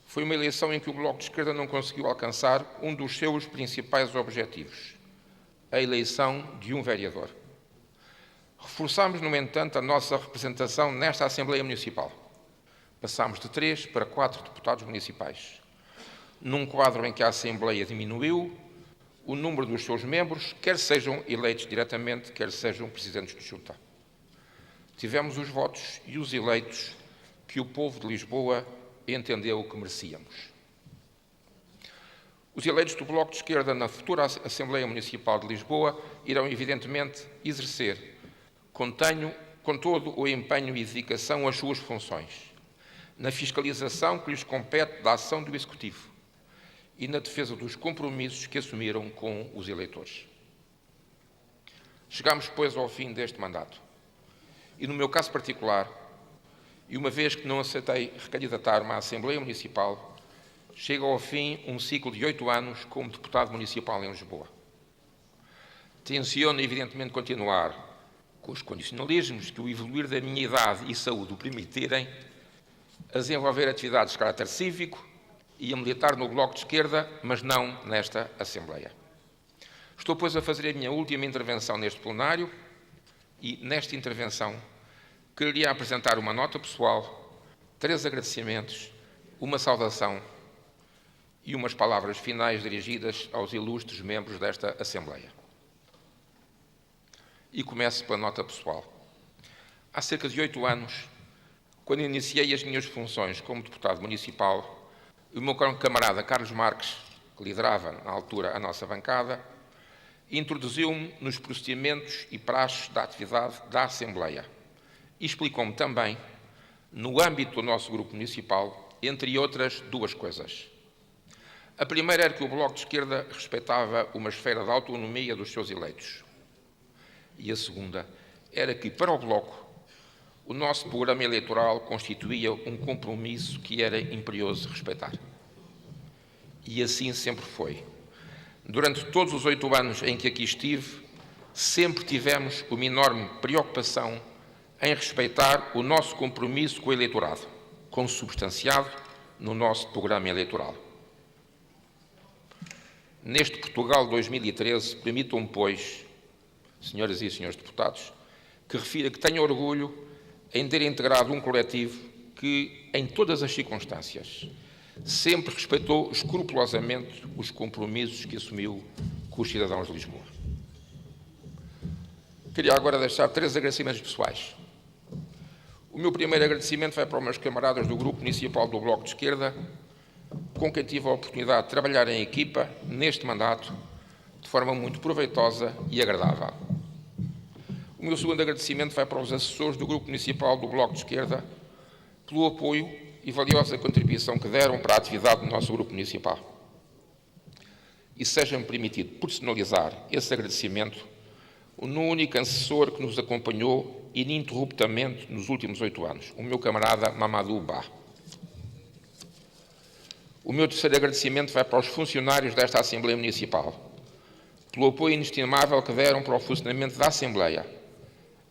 Foi uma eleição em que o Bloco de Esquerda não conseguiu alcançar um dos seus principais objetivos, a eleição de um vereador. Reforçámos, no entanto, a nossa representação nesta Assembleia Municipal. Passámos de 3 para 4 deputados municipais, num quadro em que a Assembleia diminuiu o número dos seus membros, quer sejam eleitos diretamente, quer sejam presidentes de junta. Tivemos os votos e os eleitos que o povo de Lisboa entendeu que merecíamos. Os eleitos do Bloco de Esquerda na futura Assembleia Municipal de Lisboa irão, evidentemente, exercer com todo o empenho e dedicação as suas funções, na fiscalização que lhes compete da ação do Executivo e na defesa dos compromissos que assumiram com os eleitores. Chegamos, pois, ao fim deste mandato. E, no meu caso particular, e uma vez que não aceitei recandidatar-me à Assembleia Municipal, chega ao fim um ciclo de 8 anos como deputado municipal em Lisboa. Tenciono, evidentemente, continuar com os condicionalismos que o evoluir da minha idade e saúde o permitirem, a desenvolver atividades de caráter cívico e a militar no Bloco de Esquerda, mas não nesta Assembleia. Estou, pois, a fazer a minha última intervenção neste plenário e, nesta intervenção, queria apresentar uma nota pessoal, 3 agradecimentos, uma saudação e umas palavras finais dirigidas aos ilustres membros desta Assembleia. E começo pela nota pessoal. Há cerca de 8 anos, quando iniciei as minhas funções como deputado municipal, o meu camarada Carlos Marques, que liderava na altura a nossa bancada, introduziu-me nos procedimentos e praxes da atividade da Assembleia e explicou-me também, no âmbito do nosso grupo municipal, entre outras 2 coisas. A primeira era que o Bloco de Esquerda respeitava uma esfera de autonomia dos seus eleitos. E a segunda era que, para o Bloco, o nosso programa eleitoral constituía um compromisso que era imperioso respeitar. E assim sempre foi. Durante todos os 8 anos em que aqui estive, sempre tivemos uma enorme preocupação em respeitar o nosso compromisso com o eleitorado, consubstanciado no nosso programa eleitoral. Neste Portugal 2013, permitam-me, pois, senhoras e senhores deputados, que refira que tenho orgulho em ter integrado um coletivo que, em todas as circunstâncias, sempre respeitou escrupulosamente os compromissos que assumiu com os cidadãos de Lisboa. Queria agora deixar 3 agradecimentos pessoais. O meu primeiro agradecimento vai para os meus camaradas do Grupo Municipal do Bloco de Esquerda, com quem tive a oportunidade de trabalhar em equipa neste mandato de forma muito proveitosa e agradável. O meu segundo agradecimento vai para os assessores do Grupo Municipal do Bloco de Esquerda pelo apoio e valiosa contribuição que deram para a atividade do nosso Grupo Municipal. E seja-me permitido personalizar esse agradecimento no único assessor que nos acompanhou ininterruptamente nos últimos 8 anos, o meu camarada Mamadou Ba. O meu terceiro agradecimento vai para os funcionários desta Assembleia Municipal, pelo apoio inestimável que deram para o funcionamento da Assembleia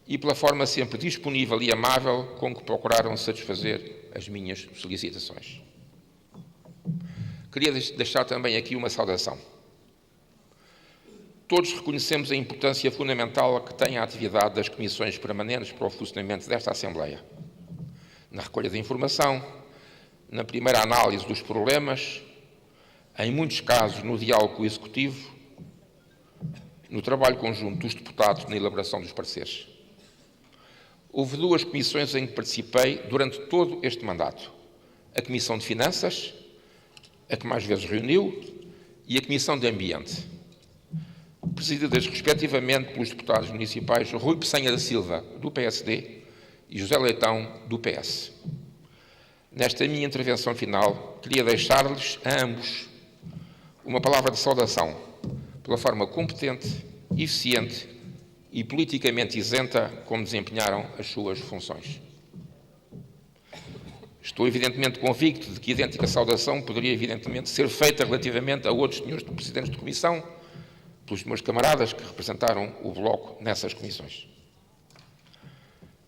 e pela forma sempre disponível e amável com que procuraram satisfazer as minhas solicitações. Queria deixar também aqui uma saudação. Todos reconhecemos a importância fundamental que tem a atividade das comissões permanentes para o funcionamento desta Assembleia. Na recolha de informação, na primeira análise dos problemas, em muitos casos no diálogo com o Executivo, no trabalho conjunto dos deputados na elaboração dos pareceres. Houve 2 comissões em que participei durante todo este mandato. A Comissão de Finanças, a que mais vezes reuniu, e a Comissão de Ambiente, presididas respectivamente pelos deputados municipais Rui Peçanha da Silva, do PSD, e José Leitão, do PS. Nesta minha intervenção final, queria deixar-lhes a ambos uma palavra de saudação pela forma competente, eficiente e politicamente isenta como desempenharam as suas funções. Estou evidentemente convicto de que idêntica saudação poderia evidentemente ser feita relativamente a outros senhores presidentes de comissão, pelos meus camaradas que representaram o Bloco nessas comissões.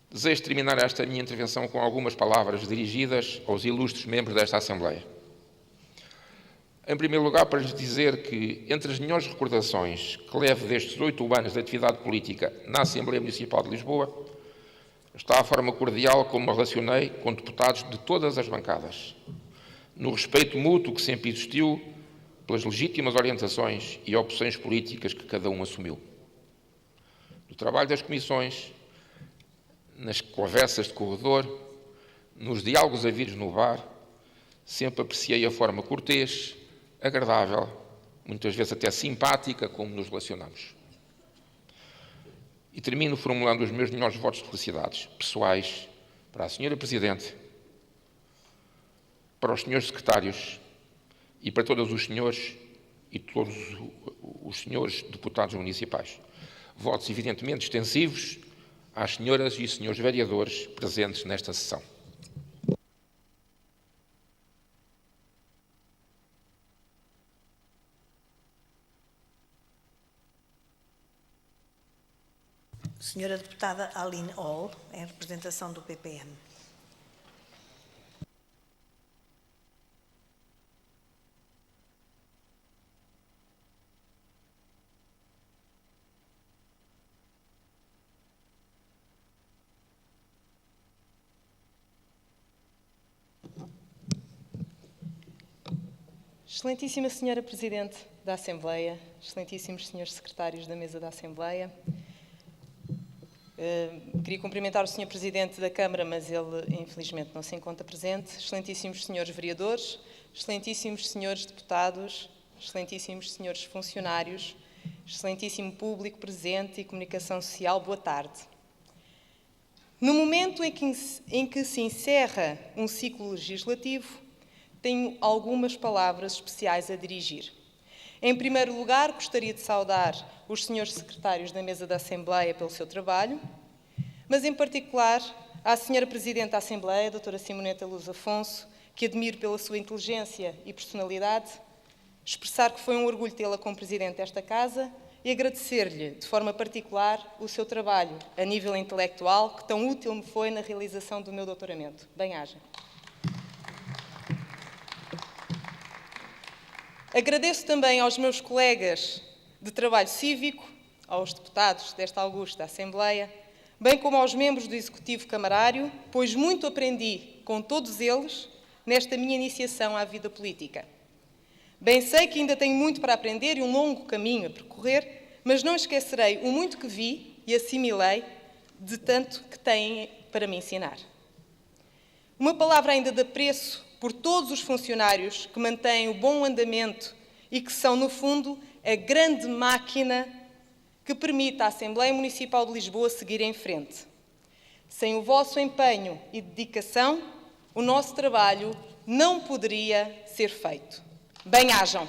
Desejo terminar esta minha intervenção com algumas palavras dirigidas aos ilustres membros desta Assembleia. Em primeiro lugar, para lhes dizer que, entre as melhores recordações que levo destes 8 anos de atividade política na Assembleia Municipal de Lisboa, está a forma cordial como me relacionei com deputados de todas as bancadas, no respeito mútuo que sempre existiu pelas legítimas orientações e opções políticas que cada um assumiu. No trabalho das comissões, nas conversas de corredor, nos diálogos havidos no bar, sempre apreciei a forma cortês, agradável, muitas vezes até simpática, como nos relacionamos. E termino formulando os meus melhores votos de felicidades pessoais para a Senhora Presidente, para os senhores secretários e para todos os senhores e todos os senhores deputados municipais. Votos evidentemente extensivos às senhoras e senhores vereadores presentes nesta sessão. Senhora Deputada Aline Hall, em representação do PPM. Excelentíssima Senhora Presidente da Assembleia, excelentíssimos Senhores Secretários da Mesa da Assembleia, queria cumprimentar o Sr. Presidente da Câmara, mas ele infelizmente não se encontra presente, excelentíssimos Senhores Vereadores, excelentíssimos Senhores Deputados, excelentíssimos Senhores Funcionários, excelentíssimo público presente e comunicação social, boa tarde. No momento em que se encerra um ciclo legislativo, tenho algumas palavras especiais a dirigir. Em primeiro lugar, gostaria de saudar os senhores secretários da Mesa da Assembleia pelo seu trabalho, mas em particular à senhora Presidente da Assembleia, a doutora Simoneta Luz Afonso, que admiro pela sua inteligência e personalidade, expressar que foi um orgulho tê-la como Presidente desta Casa e agradecer-lhe, de forma particular, o seu trabalho a nível intelectual, que tão útil me foi na realização do meu doutoramento. Bem-aja. Agradeço também aos meus colegas de trabalho cívico, aos deputados desta augusta Assembleia, bem como aos membros do Executivo Camarário, pois muito aprendi com todos eles nesta minha iniciação à vida política. Bem sei que ainda tenho muito para aprender e um longo caminho a percorrer, mas não esquecerei o muito que vi e assimilei de tanto que têm para me ensinar. Uma palavra ainda de apreço por todos os funcionários que mantêm o bom andamento e que são, no fundo, a grande máquina que permite à Assembleia Municipal de Lisboa seguir em frente. Sem o vosso empenho e dedicação, o nosso trabalho não poderia ser feito. Bem-ajam!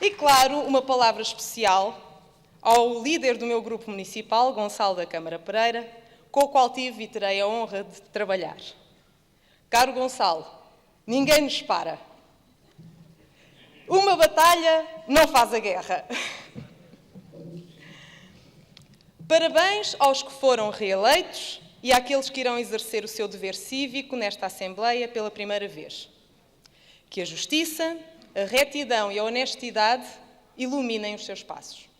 E, claro, uma palavra especial ao líder do meu grupo municipal, Gonçalo da Câmara Pereira, com o qual tive e terei a honra de trabalhar. Caro Gonçalo, ninguém nos para. Uma batalha não faz a guerra. Parabéns aos que foram reeleitos e àqueles que irão exercer o seu dever cívico nesta Assembleia pela primeira vez. Que a justiça, a retidão e a honestidade iluminem os seus passos.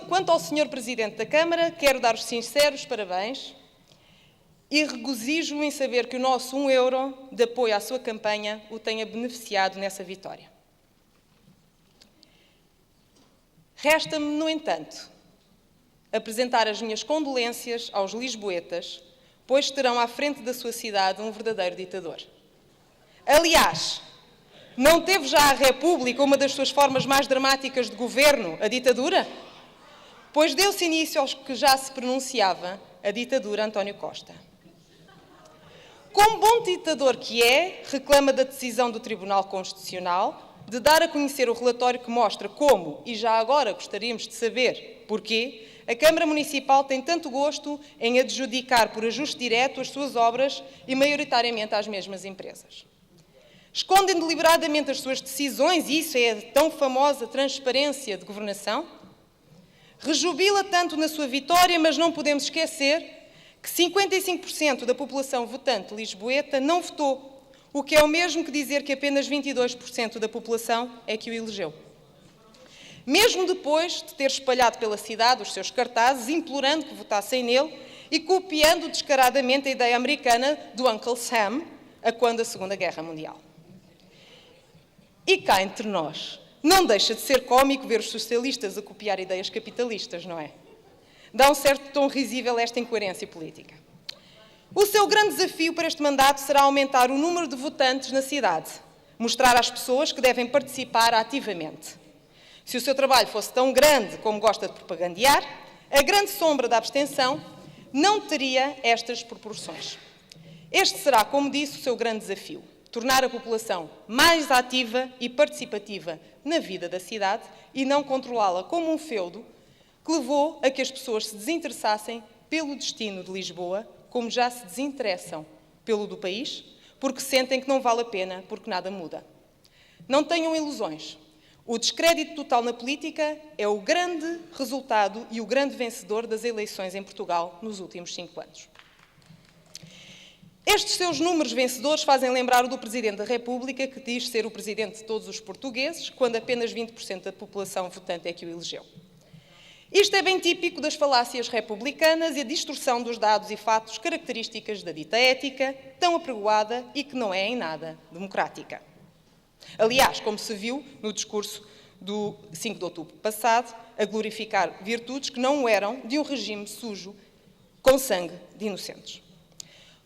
Quanto ao Sr. Presidente da Câmara, quero dar os sinceros parabéns e regozijo-me em saber que o nosso €1 de apoio à sua campanha o tenha beneficiado nessa vitória. Resta-me, no entanto, apresentar as minhas condolências aos lisboetas, pois terão à frente da sua cidade um verdadeiro ditador. Aliás, não teve já a República uma das suas formas mais dramáticas de governo, a ditadura? Pois deu-se início aos que já se pronunciava a ditadura António Costa. Como bom ditador que é, reclama da decisão do Tribunal Constitucional de dar a conhecer o relatório que mostra como, e já agora gostaríamos de saber porquê, a Câmara Municipal tem tanto gosto em adjudicar por ajuste direto as suas obras e maioritariamente às mesmas empresas. Escondem deliberadamente as suas decisões, e isso é a tão famosa transparência de governação? Rejubila tanto na sua vitória, mas não podemos esquecer que 55% da população votante lisboeta não votou, o que é o mesmo que dizer que apenas 22% da população é que o elegeu. Mesmo depois de ter espalhado pela cidade os seus cartazes, implorando que votassem nele e copiando descaradamente a ideia americana do Uncle Sam, a quando a Segunda Guerra Mundial. E cá entre nós, não deixa de ser cómico ver os socialistas a copiar ideias capitalistas, não é? Dá um certo tom risível esta incoerência política. O seu grande desafio para este mandato será aumentar o número de votantes na cidade, mostrar às pessoas que devem participar ativamente. Se o seu trabalho fosse tão grande como gosta de propagandear, a grande sombra da abstenção não teria estas proporções. Este será, como disse, o seu grande desafio. Tornar a população mais ativa e participativa na vida da cidade e não controlá-la como um feudo que levou a que as pessoas se desinteressassem pelo destino de Lisboa, como já se desinteressam pelo do país, porque sentem que não vale a pena, porque nada muda. Não tenham ilusões. O descrédito total na política é o grande resultado e o grande vencedor das eleições em Portugal nos últimos 5 anos. Estes seus números vencedores fazem lembrar o do Presidente da República, que diz ser o Presidente de todos os portugueses, quando apenas 20% da população votante é que o elegeu. Isto é bem típico das falácias republicanas e a distorção dos dados e fatos características da dita ética, tão apregoada e que não é em nada democrática. Aliás, como se viu no discurso do 5 de outubro passado, a glorificar virtudes que não eram de um regime sujo com sangue de inocentes.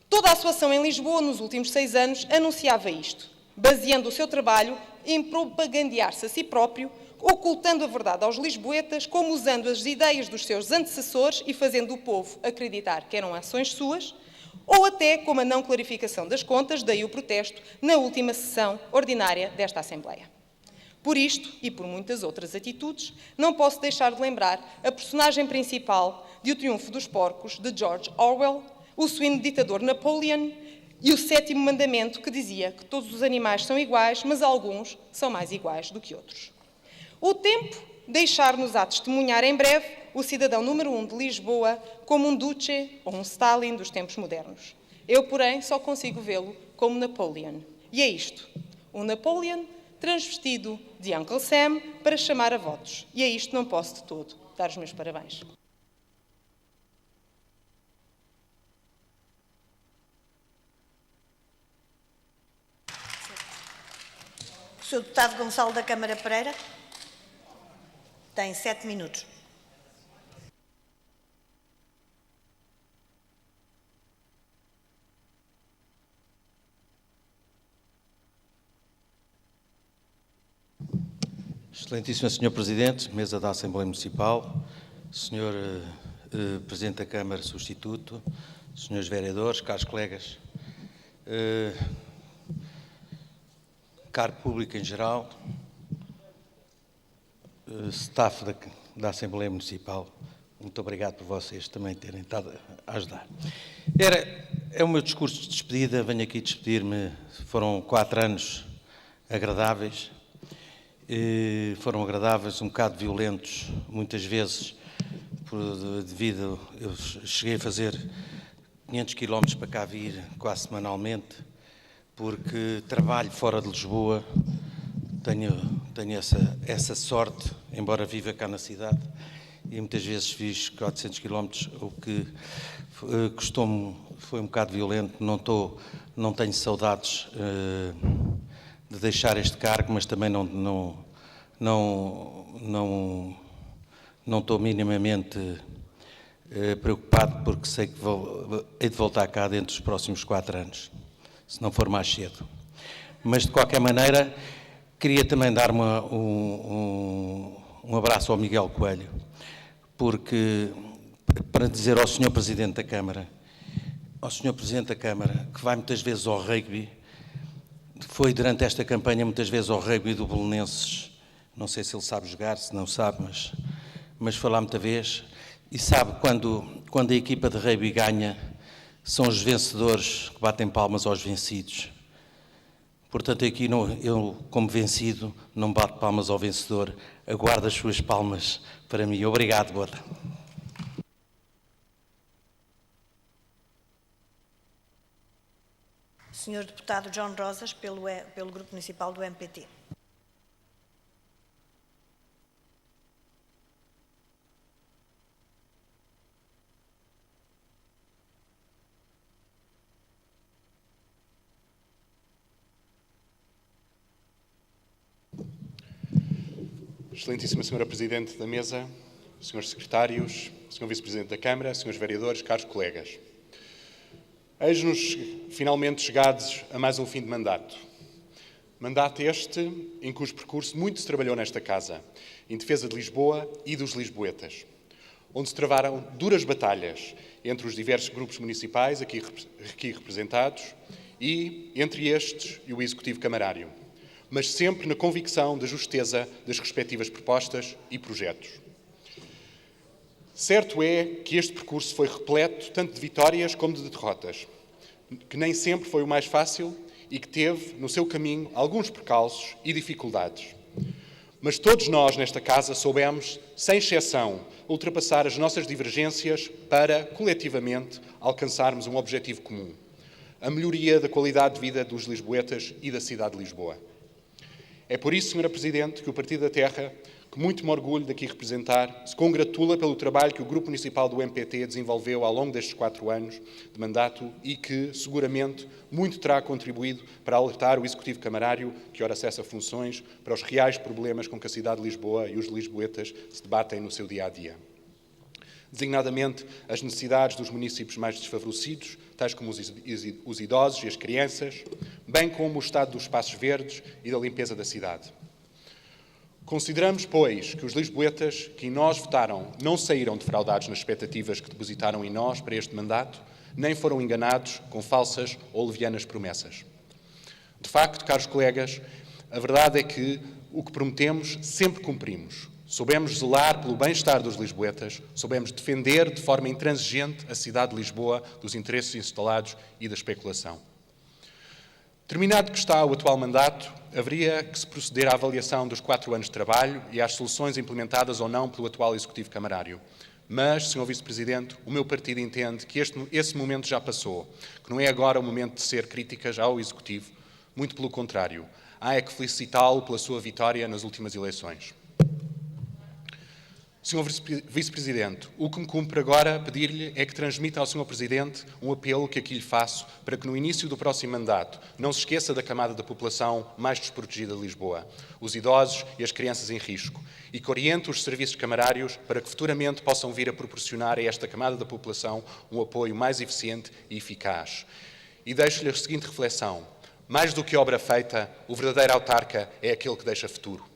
Toda a sua ação em Lisboa nos últimos 6 anos anunciava isto, baseando o seu trabalho em propagandear-se a si próprio, ocultando a verdade aos lisboetas, como usando as ideias dos seus antecessores e fazendo o povo acreditar que eram ações suas, ou até como a não clarificação das contas, daí o protesto na última sessão ordinária desta Assembleia. Por isto, e por muitas outras atitudes, não posso deixar de lembrar a personagem principal de O Triunfo dos Porcos, de George Orwell, o suíno ditador Napoleon e o 7º mandamento que dizia que todos os animais são iguais, mas alguns são mais iguais do que outros. O tempo deixar-nos-á testemunhar em breve o cidadão número 1 de Lisboa como um Duce ou um Stalin dos tempos modernos. Eu, porém, só consigo vê-lo como Napoleon. E é isto, um Napoleon transvestido de Uncle Sam para chamar a votos. E a isto não posso de todo dar os meus parabéns. O Sr. Deputado Gonçalo da Câmara Pereira tem 7 minutos. Excelentíssimo Sr. Presidente, Mesa da Assembleia Municipal, Sr. Presidente da Câmara Substituto, Srs. Vereadores, caros colegas, caro público em geral, staff da Assembleia Municipal, muito obrigado por vocês também terem estado a ajudar. É o meu discurso de despedida, venho aqui despedir-me, foram 4 anos agradáveis, foram agradáveis, um bocado violentos, muitas vezes, devido, eu cheguei a fazer 500 km para cá vir quase semanalmente, porque trabalho fora de Lisboa, tenho essa sorte, embora viva cá na cidade, e muitas vezes fiz 400 km, o que custou-me, foi um bocado violento, não tenho saudades de deixar este cargo, mas também não estou minimamente preocupado, porque sei que hei de voltar cá dentro dos próximos 4 anos, se não for mais cedo. Mas, de qualquer maneira, queria também dar um abraço ao Miguel Coelho, porque, para dizer ao Sr. Presidente da Câmara, que vai muitas vezes ao rugby, foi durante esta campanha muitas vezes ao rugby do Belenenses, não sei se ele sabe jogar, se não sabe, mas foi lá muita vez, e sabe quando a equipa de rugby ganha, são os vencedores que batem palmas aos vencidos. Portanto, aqui eu, como vencido, não bato palmas ao vencedor, aguardo as suas palmas para mim. Obrigado, boa tarde. Sr. Deputado João Rosas, pelo Grupo Municipal do MPT. Excelentíssima Sra. Presidente da Mesa, Srs. Secretários, Sr. Vice-Presidente da Câmara, Srs. Vereadores, caros colegas. Eis-nos finalmente chegados a mais um fim de mandato. Mandato este em cujo percurso muito se trabalhou nesta casa, em defesa de Lisboa e dos lisboetas, onde se travaram duras batalhas entre os diversos grupos municipais aqui representados e entre estes e o Executivo Camarário, mas sempre na convicção da justeza das respectivas propostas e projetos. Certo é que este percurso foi repleto tanto de vitórias como de derrotas, que nem sempre foi o mais fácil e que teve no seu caminho alguns percalços e dificuldades. Mas todos nós nesta casa soubemos, sem exceção, ultrapassar as nossas divergências para, coletivamente, alcançarmos um objetivo comum: a melhoria da qualidade de vida dos lisboetas e da cidade de Lisboa. É por isso, Sra. Presidente, que o Partido da Terra que muito me orgulho daqui representar, se congratula pelo trabalho que o Grupo Municipal do MPT desenvolveu ao longo destes 4 anos de mandato e que, seguramente, muito terá contribuído para alertar o Executivo Camarário, que ora cessa funções, para os reais problemas com que a cidade de Lisboa e os lisboetas se debatem no seu dia-a-dia. Designadamente, as necessidades dos municípios mais desfavorecidos, tais como os idosos e as crianças, bem como o estado dos espaços verdes e da limpeza da cidade. Consideramos, pois, que os lisboetas que em nós votaram não saíram defraudados nas expectativas que depositaram em nós para este mandato, nem foram enganados com falsas ou levianas promessas. De facto, caros colegas, a verdade é que o que prometemos sempre cumprimos. Soubemos zelar pelo bem-estar dos lisboetas, soubemos defender de forma intransigente a cidade de Lisboa dos interesses instalados e da especulação. Terminado que está o atual mandato, haveria que se proceder à avaliação dos 4 anos de trabalho e às soluções implementadas ou não pelo atual Executivo Camarário. Mas, Sr. Vice-Presidente, o meu partido entende que esse momento já passou, que não é agora o momento de ser críticas ao Executivo, muito pelo contrário. Há é que felicitá-lo pela sua vitória nas últimas eleições. Sr. Vice-Presidente, o que me cumpre agora pedir-lhe é que transmita ao Sr. Presidente um apelo que aqui lhe faço para que no início do próximo mandato não se esqueça da camada da população mais desprotegida de Lisboa, os idosos e as crianças em risco, e que oriente os serviços camarários para que futuramente possam vir a proporcionar a esta camada da população um apoio mais eficiente e eficaz. E deixo-lhe a seguinte reflexão: mais do que obra feita, o verdadeiro autarca é aquele que deixa futuro.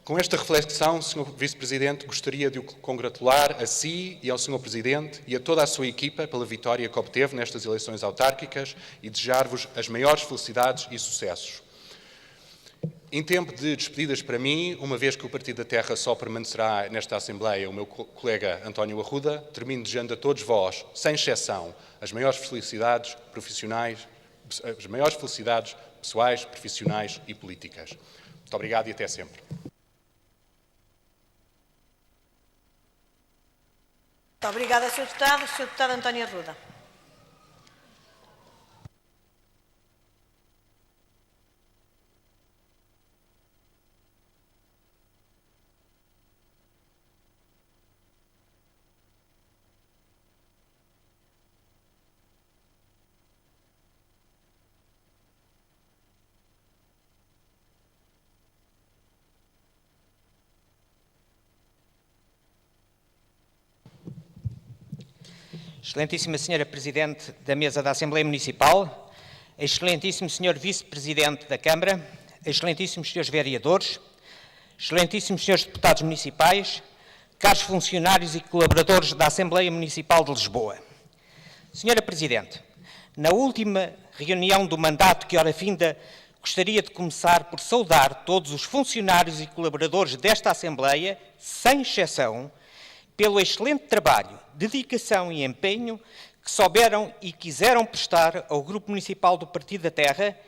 Com esta reflexão, Sr. Vice-Presidente, gostaria de o congratular a si e ao Sr. Presidente e a toda a sua equipa pela vitória que obteve nestas eleições autárquicas e desejar-vos as maiores felicidades e sucessos. Em tempo de despedidas para mim, uma vez que o Partido da Terra só permanecerá nesta Assembleia o meu colega António Arruda, termino desejando a todos vós, sem exceção, as maiores felicidades profissionais, as maiores felicidades pessoais, profissionais e políticas. Muito obrigado e até sempre. Muito obrigada, Sr. Deputado. Sr. Deputado António Arruda. Excelentíssima Senhora Presidente da Mesa da Assembleia Municipal, Excelentíssimo Senhor Vice-Presidente da Câmara, Excelentíssimos Senhores Vereadores, Excelentíssimos Senhores Deputados Municipais, caros funcionários e colaboradores da Assembleia Municipal de Lisboa. Senhora Presidente, na última reunião do mandato que ora finda, gostaria de começar por saudar todos os funcionários e colaboradores desta Assembleia, sem exceção, pelo excelente trabalho, dedicação e empenho que souberam e quiseram prestar ao Grupo Municipal do Partido da Terra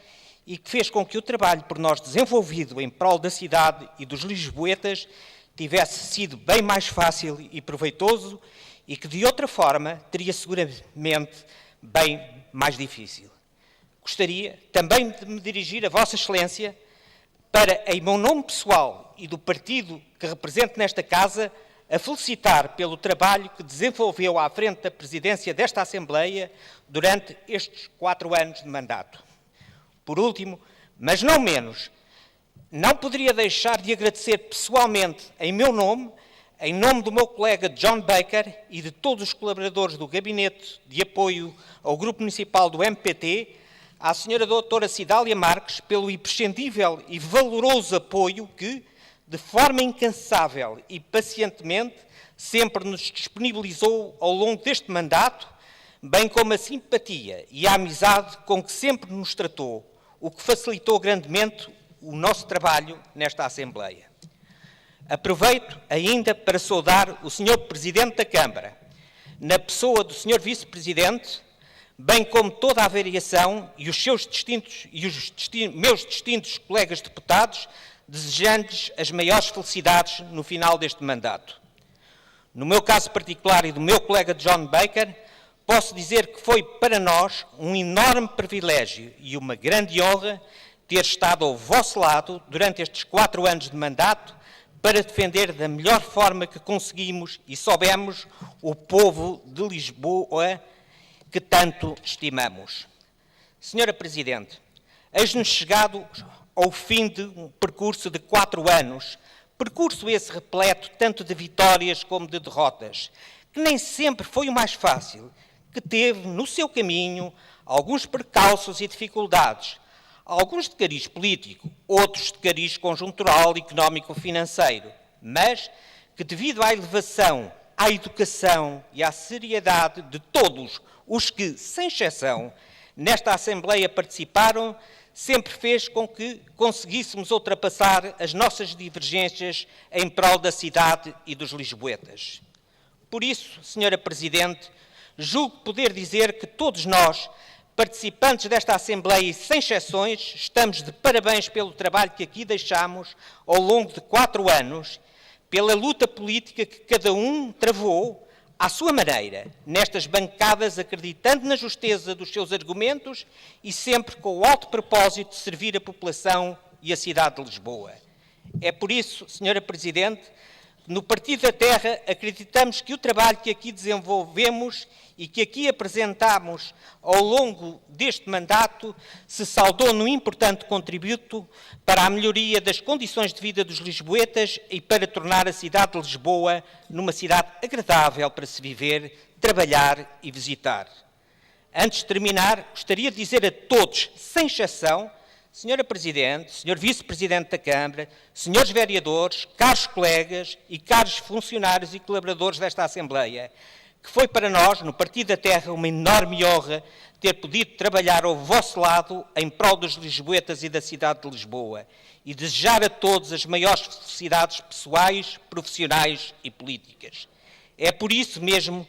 e que fez com que o trabalho por nós desenvolvido em prol da cidade e dos lisboetas tivesse sido bem mais fácil e proveitoso e que, de outra forma, teria seguramente bem mais difícil. Gostaria também de me dirigir a Vossa Excelência para, em meu nome pessoal e do partido que represento nesta Casa, a felicitar pelo trabalho que desenvolveu à frente da presidência desta Assembleia durante estes 4 anos de mandato. Por último, mas não menos, não poderia deixar de agradecer pessoalmente, em meu nome, em nome do meu colega John Baker e de todos os colaboradores do Gabinete de Apoio ao Grupo Municipal do MPT, à Sra. Doutora Cidália Marques, pelo imprescindível e valoroso apoio que, de forma incansável e pacientemente, sempre nos disponibilizou ao longo deste mandato, bem como a simpatia e a amizade com que sempre nos tratou, o que facilitou grandemente o nosso trabalho nesta Assembleia. Aproveito ainda para saudar o Sr. Presidente da Câmara, na pessoa do Sr. Vice-Presidente, bem como toda a variação e os seus distintos e os meus distintos colegas deputados, desejando-lhes as maiores felicidades no final deste mandato. No meu caso particular e do meu colega John Baker, posso dizer que foi para nós um enorme privilégio e uma grande honra ter estado ao vosso lado durante estes 4 anos de mandato, para defender da melhor forma que conseguimos e soubemos o povo de Lisboa que tanto estimamos. Senhora Presidente, eis-nos chegado ao fim de um percurso de 4 anos, percurso esse repleto tanto de vitórias como de derrotas, que nem sempre foi o mais fácil, que teve no seu caminho alguns percalços e dificuldades, alguns de cariz político, outros de cariz conjuntural, económico-financeiro, mas que devido à elevação, à educação e à seriedade de todos os que, sem exceção, nesta Assembleia participaram, sempre fez com que conseguíssemos ultrapassar as nossas divergências em prol da cidade e dos lisboetas. Por isso, Senhora Presidente, julgo poder dizer que todos nós, participantes desta Assembleia e sem exceções, estamos de parabéns pelo trabalho que aqui deixamos ao longo de 4 anos, pela luta política que cada um travou, à sua maneira, nestas bancadas, acreditando na justeza dos seus argumentos e sempre com o alto propósito de servir a população e a cidade de Lisboa. É por isso, Senhora Presidente, no Partido da Terra acreditamos que o trabalho que aqui desenvolvemos e que aqui apresentamos ao longo deste mandato se saldou num importante contributo para a melhoria das condições de vida dos lisboetas e para tornar a cidade de Lisboa numa cidade agradável para se viver, trabalhar e visitar. Antes de terminar, gostaria de dizer a todos, sem exceção, Senhora Presidente, Senhor Vice-Presidente da Câmara, Senhores Vereadores, caros colegas e caros funcionários e colaboradores desta Assembleia, que foi para nós, no Partido da Terra, uma enorme honra ter podido trabalhar ao vosso lado em prol dos lisboetas e da cidade de Lisboa e desejar a todos as maiores felicidades pessoais, profissionais e políticas. É por isso mesmo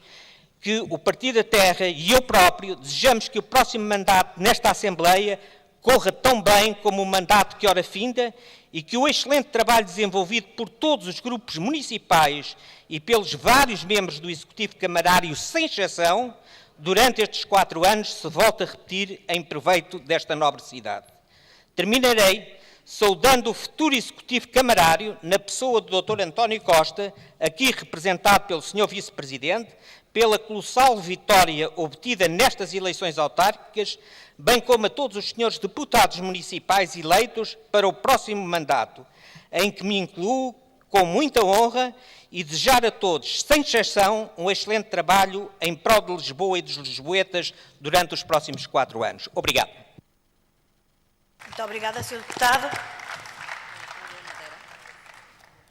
que o Partido da Terra e eu próprio desejamos que o próximo mandato nesta Assembleia corra tão bem como o mandato que ora finda e que o excelente trabalho desenvolvido por todos os grupos municipais e pelos vários membros do Executivo Camarário, sem exceção, durante estes 4 anos, se volte a repetir em proveito desta nobre cidade. Terminarei saudando o futuro Executivo Camarário, na pessoa do Dr. António Costa, aqui representado pelo Sr. Vice-Presidente, pela colossal vitória obtida nestas eleições autárquicas, bem como a todos os senhores deputados municipais eleitos para o próximo mandato, em que me incluo com muita honra e desejar a todos, sem exceção, um excelente trabalho em prol de Lisboa e dos lisboetas durante os próximos 4 anos. Obrigado. Muito obrigada, Sr. Deputado.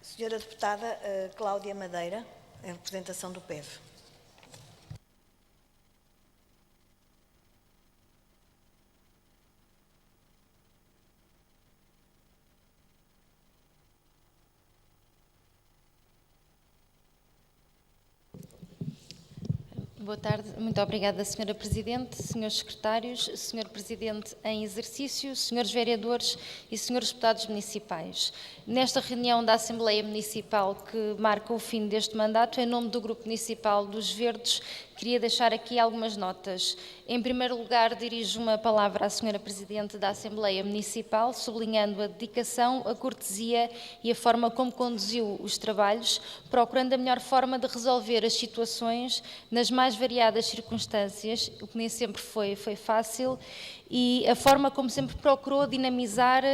Senhora Deputada Cláudia Madeira, em representação do PEV. Boa tarde, muito obrigada, Sra. Presidente, Srs. Secretários, Sr. Presidente em exercício, Srs. Vereadores e Srs. Deputados Municipais. Nesta reunião da Assembleia Municipal que marca o fim deste mandato, em nome do Grupo Municipal dos Verdes, queria deixar aqui algumas notas. Em primeiro lugar, dirijo uma palavra à Sra. Presidente da Assembleia Municipal, sublinhando a dedicação, a cortesia e a forma como conduziu os trabalhos, procurando a melhor forma de resolver as situações nas mais variadas circunstâncias, o que nem sempre foi fácil, e a forma como sempre procurou dinamizar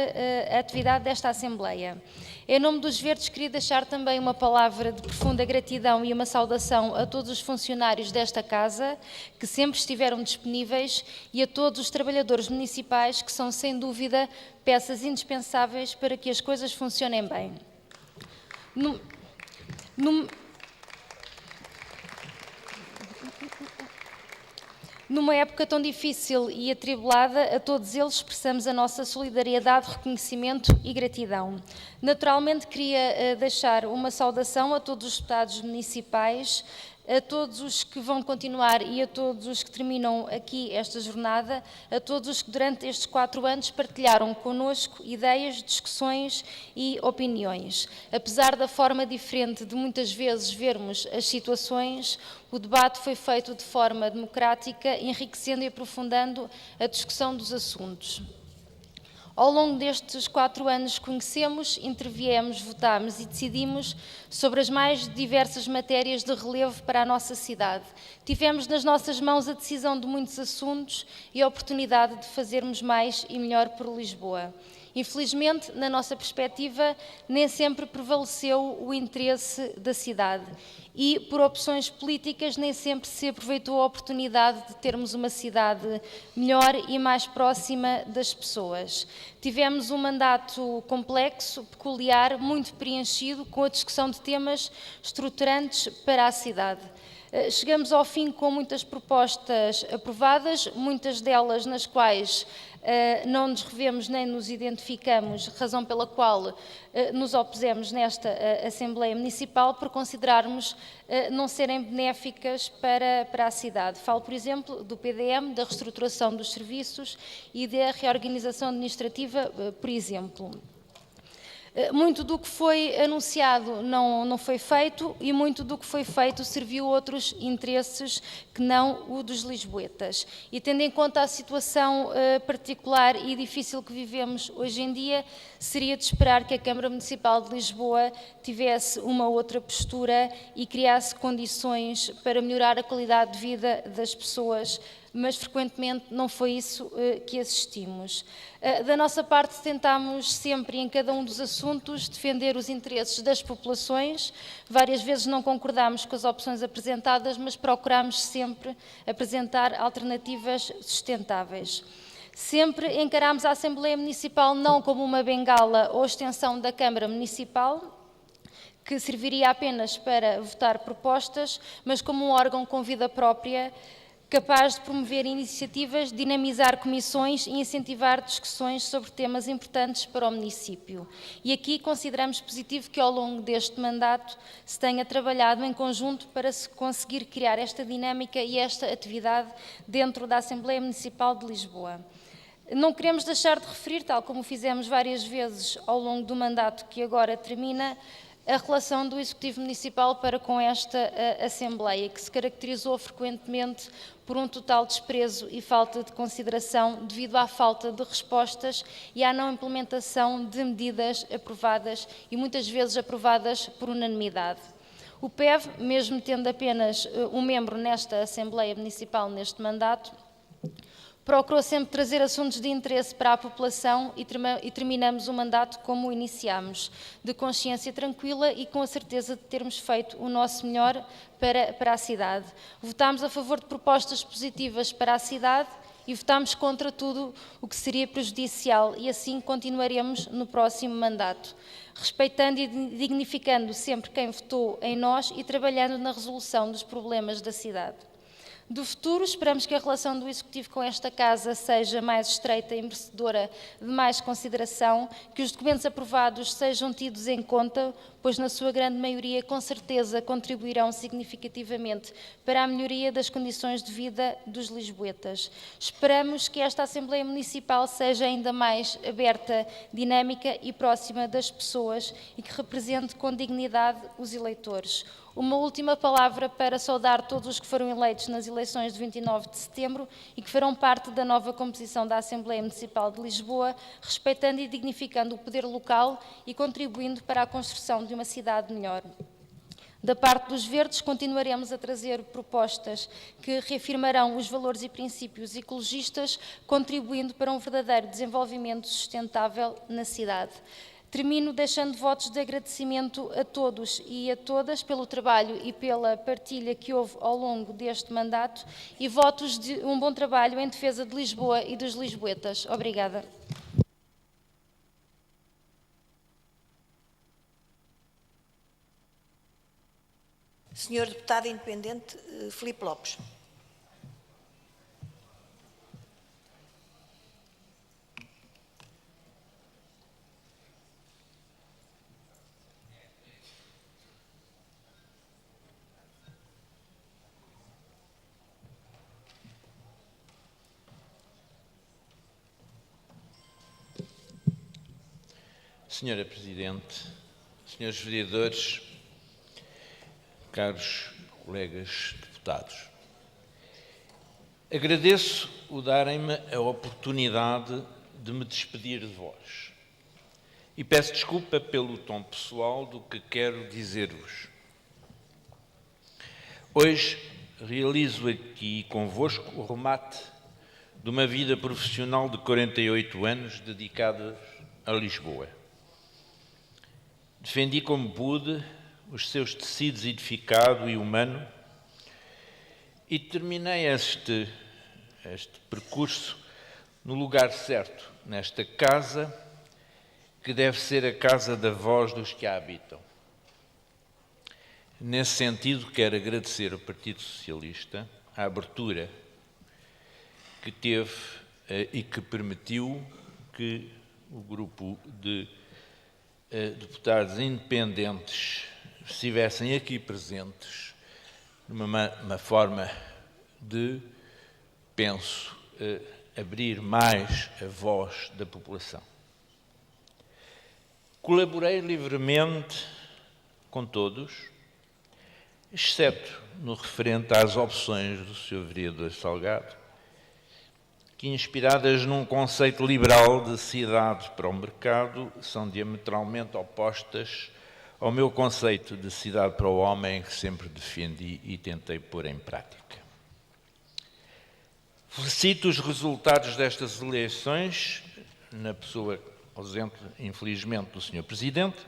a atividade desta Assembleia. Em nome dos Verdes, queria deixar também uma palavra de profunda gratidão e uma saudação a todos os funcionários desta Casa, que sempre estiveram disponíveis, e a todos os trabalhadores municipais, que são, sem dúvida, peças indispensáveis para que as coisas funcionem bem. Numa época tão difícil e atribulada, a todos eles expressamos a nossa solidariedade, reconhecimento e gratidão. Naturalmente, queria deixar uma saudação a todos os deputados municipais, a todos os que vão continuar e a todos os que terminam aqui esta jornada, a todos os que durante estes 4 anos partilharam connosco ideias, discussões e opiniões. Apesar da forma diferente de muitas vezes vermos as situações, o debate foi feito de forma democrática, enriquecendo e aprofundando a discussão dos assuntos. Ao longo destes 4 anos conhecemos, interviemos, votámos e decidimos sobre as mais diversas matérias de relevo para a nossa cidade. Tivemos nas nossas mãos a decisão de muitos assuntos e a oportunidade de fazermos mais e melhor por Lisboa. Infelizmente, na nossa perspectiva, nem sempre prevaleceu o interesse da cidade e, por opções políticas, nem sempre se aproveitou a oportunidade de termos uma cidade melhor e mais próxima das pessoas. Tivemos um mandato complexo, peculiar, muito preenchido, com a discussão de temas estruturantes para a cidade. Chegamos ao fim com muitas propostas aprovadas, muitas delas nas quais não nos revemos nem nos identificamos, razão pela qual nos opusemos nesta Assembleia Municipal por considerarmos não serem benéficas para a cidade. Falo, por exemplo, do PDM, da reestruturação dos serviços e da reorganização administrativa, por exemplo. Muito do que foi anunciado não foi feito e muito do que foi feito serviu outros interesses que não o dos lisboetas. E tendo em conta a situação particular e difícil que vivemos hoje em dia, seria de esperar que a Câmara Municipal de Lisboa tivesse uma outra postura e criasse condições para melhorar a qualidade de vida das pessoas, mas frequentemente não foi isso que assistimos. Da nossa parte, tentámos sempre, em cada um dos assuntos, defender os interesses das populações. Várias vezes não concordámos com as opções apresentadas, mas procurámos sempre apresentar alternativas sustentáveis. Sempre encarámos a Assembleia Municipal não como uma bengala ou extensão da Câmara Municipal, que serviria apenas para votar propostas, mas como um órgão com vida própria, capaz de promover iniciativas, dinamizar comissões e incentivar discussões sobre temas importantes para o município. E aqui consideramos positivo que ao longo deste mandato se tenha trabalhado em conjunto para se conseguir criar esta dinâmica e esta atividade dentro da Assembleia Municipal de Lisboa. Não queremos deixar de referir, tal como fizemos várias vezes ao longo do mandato que agora termina, a relação do Executivo Municipal para com esta Assembleia, que se caracterizou frequentemente por um total desprezo e falta de consideração devido à falta de respostas e à não implementação de medidas aprovadas e muitas vezes aprovadas por unanimidade. O PEV, mesmo tendo apenas um membro nesta Assembleia Municipal neste mandato, procurou sempre trazer assuntos de interesse para a população e terminamos o mandato como o iniciámos, de consciência tranquila e com a certeza de termos feito o nosso melhor para a cidade. Votámos a favor de propostas positivas para a cidade e votámos contra tudo o que seria prejudicial e assim continuaremos no próximo mandato, respeitando e dignificando sempre quem votou em nós e trabalhando na resolução dos problemas da cidade. Do futuro, esperamos que a relação do Executivo com esta Casa seja mais estreita e merecedora de mais consideração, que os documentos aprovados sejam tidos em conta, pois na sua grande maioria, com certeza, contribuirão significativamente para a melhoria das condições de vida dos lisboetas. Esperamos que esta Assembleia Municipal seja ainda mais aberta, dinâmica e próxima das pessoas e que represente com dignidade os eleitores. Uma última palavra para saudar todos os que foram eleitos nas eleições de 29 de setembro e que farão parte da nova composição da Assembleia Municipal de Lisboa, respeitando e dignificando o poder local e contribuindo para a construção de uma cidade melhor. Da parte dos Verdes, continuaremos a trazer propostas que reafirmarão os valores e princípios ecologistas, contribuindo para um verdadeiro desenvolvimento sustentável na cidade. Termino deixando votos de agradecimento a todos e a todas pelo trabalho e pela partilha que houve ao longo deste mandato e votos de um bom trabalho em defesa de Lisboa e dos lisboetas. Obrigada. Senhor Deputado Independente Filipe Lopes. Senhora Presidente, senhores vereadores, caros colegas deputados, agradeço o darem-me a oportunidade de me despedir de vós. E peço desculpa pelo tom pessoal do que quero dizer-vos. Hoje realizo aqui convosco o remate de uma vida profissional de 48 anos dedicada a Lisboa. Defendi como pude os seus tecidos edificado e humano e terminei este percurso no lugar certo, nesta casa que deve ser a casa da voz dos que a habitam. Nesse sentido, quero agradecer ao Partido Socialista a abertura que teve e que permitiu que o grupo de deputados independentes estivessem aqui presentes numa forma de, penso, abrir mais a voz da população. Colaborei livremente com todos, exceto no referente às opções do Sr. Vereador Salgado, que, inspiradas num conceito liberal de cidade para o mercado, são diametralmente opostas ao meu conceito de cidade para o homem, que sempre defendi e tentei pôr em prática. Felicito os resultados destas eleições, na pessoa ausente, infelizmente, do Sr. Presidente,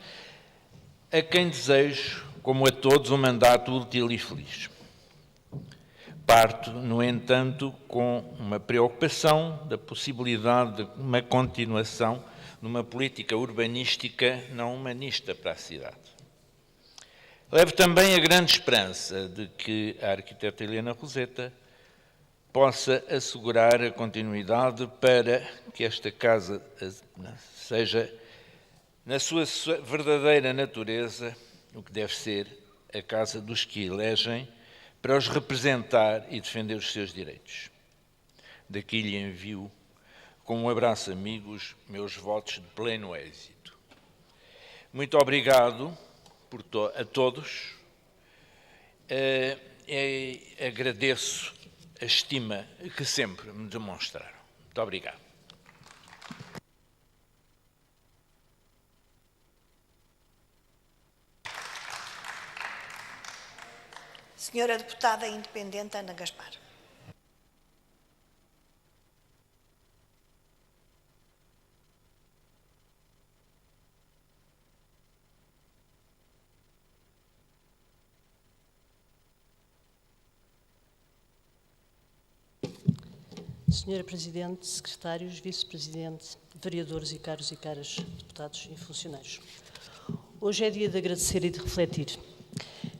a quem desejo, como a todos, um mandato útil e feliz. Parto, no entanto, com uma preocupação da possibilidade de uma continuação numa política urbanística não humanista para a cidade. Levo também a grande esperança de que a arquiteta Helena Roseta possa assegurar a continuidade para que esta casa seja, na sua verdadeira natureza, o que deve ser a casa dos que elegem para os representar e defender os seus direitos. Daqui lhe envio, com um abraço amigos, meus votos de pleno êxito. Muito obrigado a todos. Agradeço a estima que sempre me demonstraram. Muito obrigado. Senhora Deputada Independente Ana Gaspar. Senhora Presidente, Secretários, Vice-Presidente, Vereadores e caros e caras deputados e funcionários. Hoje é dia de agradecer e de refletir.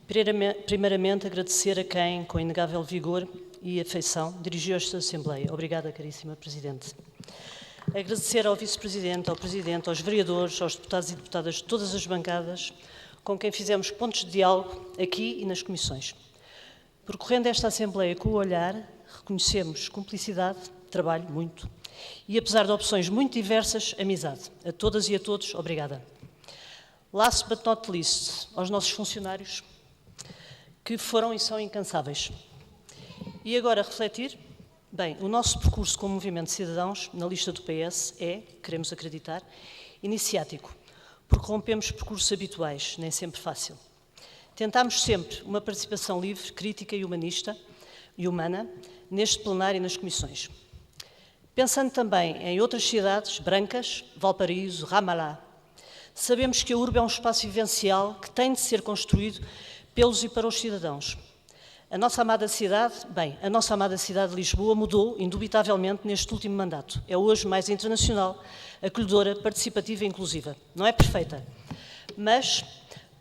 Primeiramente, agradecer a quem, com inegável vigor e afeição, dirigiu esta Assembleia. Obrigada, caríssima Presidente. Agradecer ao Vice-Presidente, ao Presidente, aos vereadores, aos deputados e deputadas de todas as bancadas, com quem fizemos pontos de diálogo aqui e nas comissões. Percorrendo esta Assembleia com o olhar, reconhecemos cumplicidade, trabalho, muito, e apesar de opções muito diversas, amizade. A todas e a todos, obrigada. Last but not least, aos nossos funcionários, que foram e são incansáveis. E agora refletir? Bem, o nosso percurso como Movimento de Cidadãos, na lista do PS, é, queremos acreditar, iniciático, porque rompemos percursos habituais, nem sempre fácil. Tentámos sempre uma participação livre, crítica e humanista, e humana, neste plenário e nas comissões. Pensando também em outras cidades, Brancas, Valparaíso, Ramallah, sabemos que a urbe é um espaço vivencial que tem de ser construído pelos e para os cidadãos. A nossa amada cidade de Lisboa mudou, indubitavelmente, neste último mandato. É hoje mais internacional, acolhedora, participativa e inclusiva. Não é perfeita, mas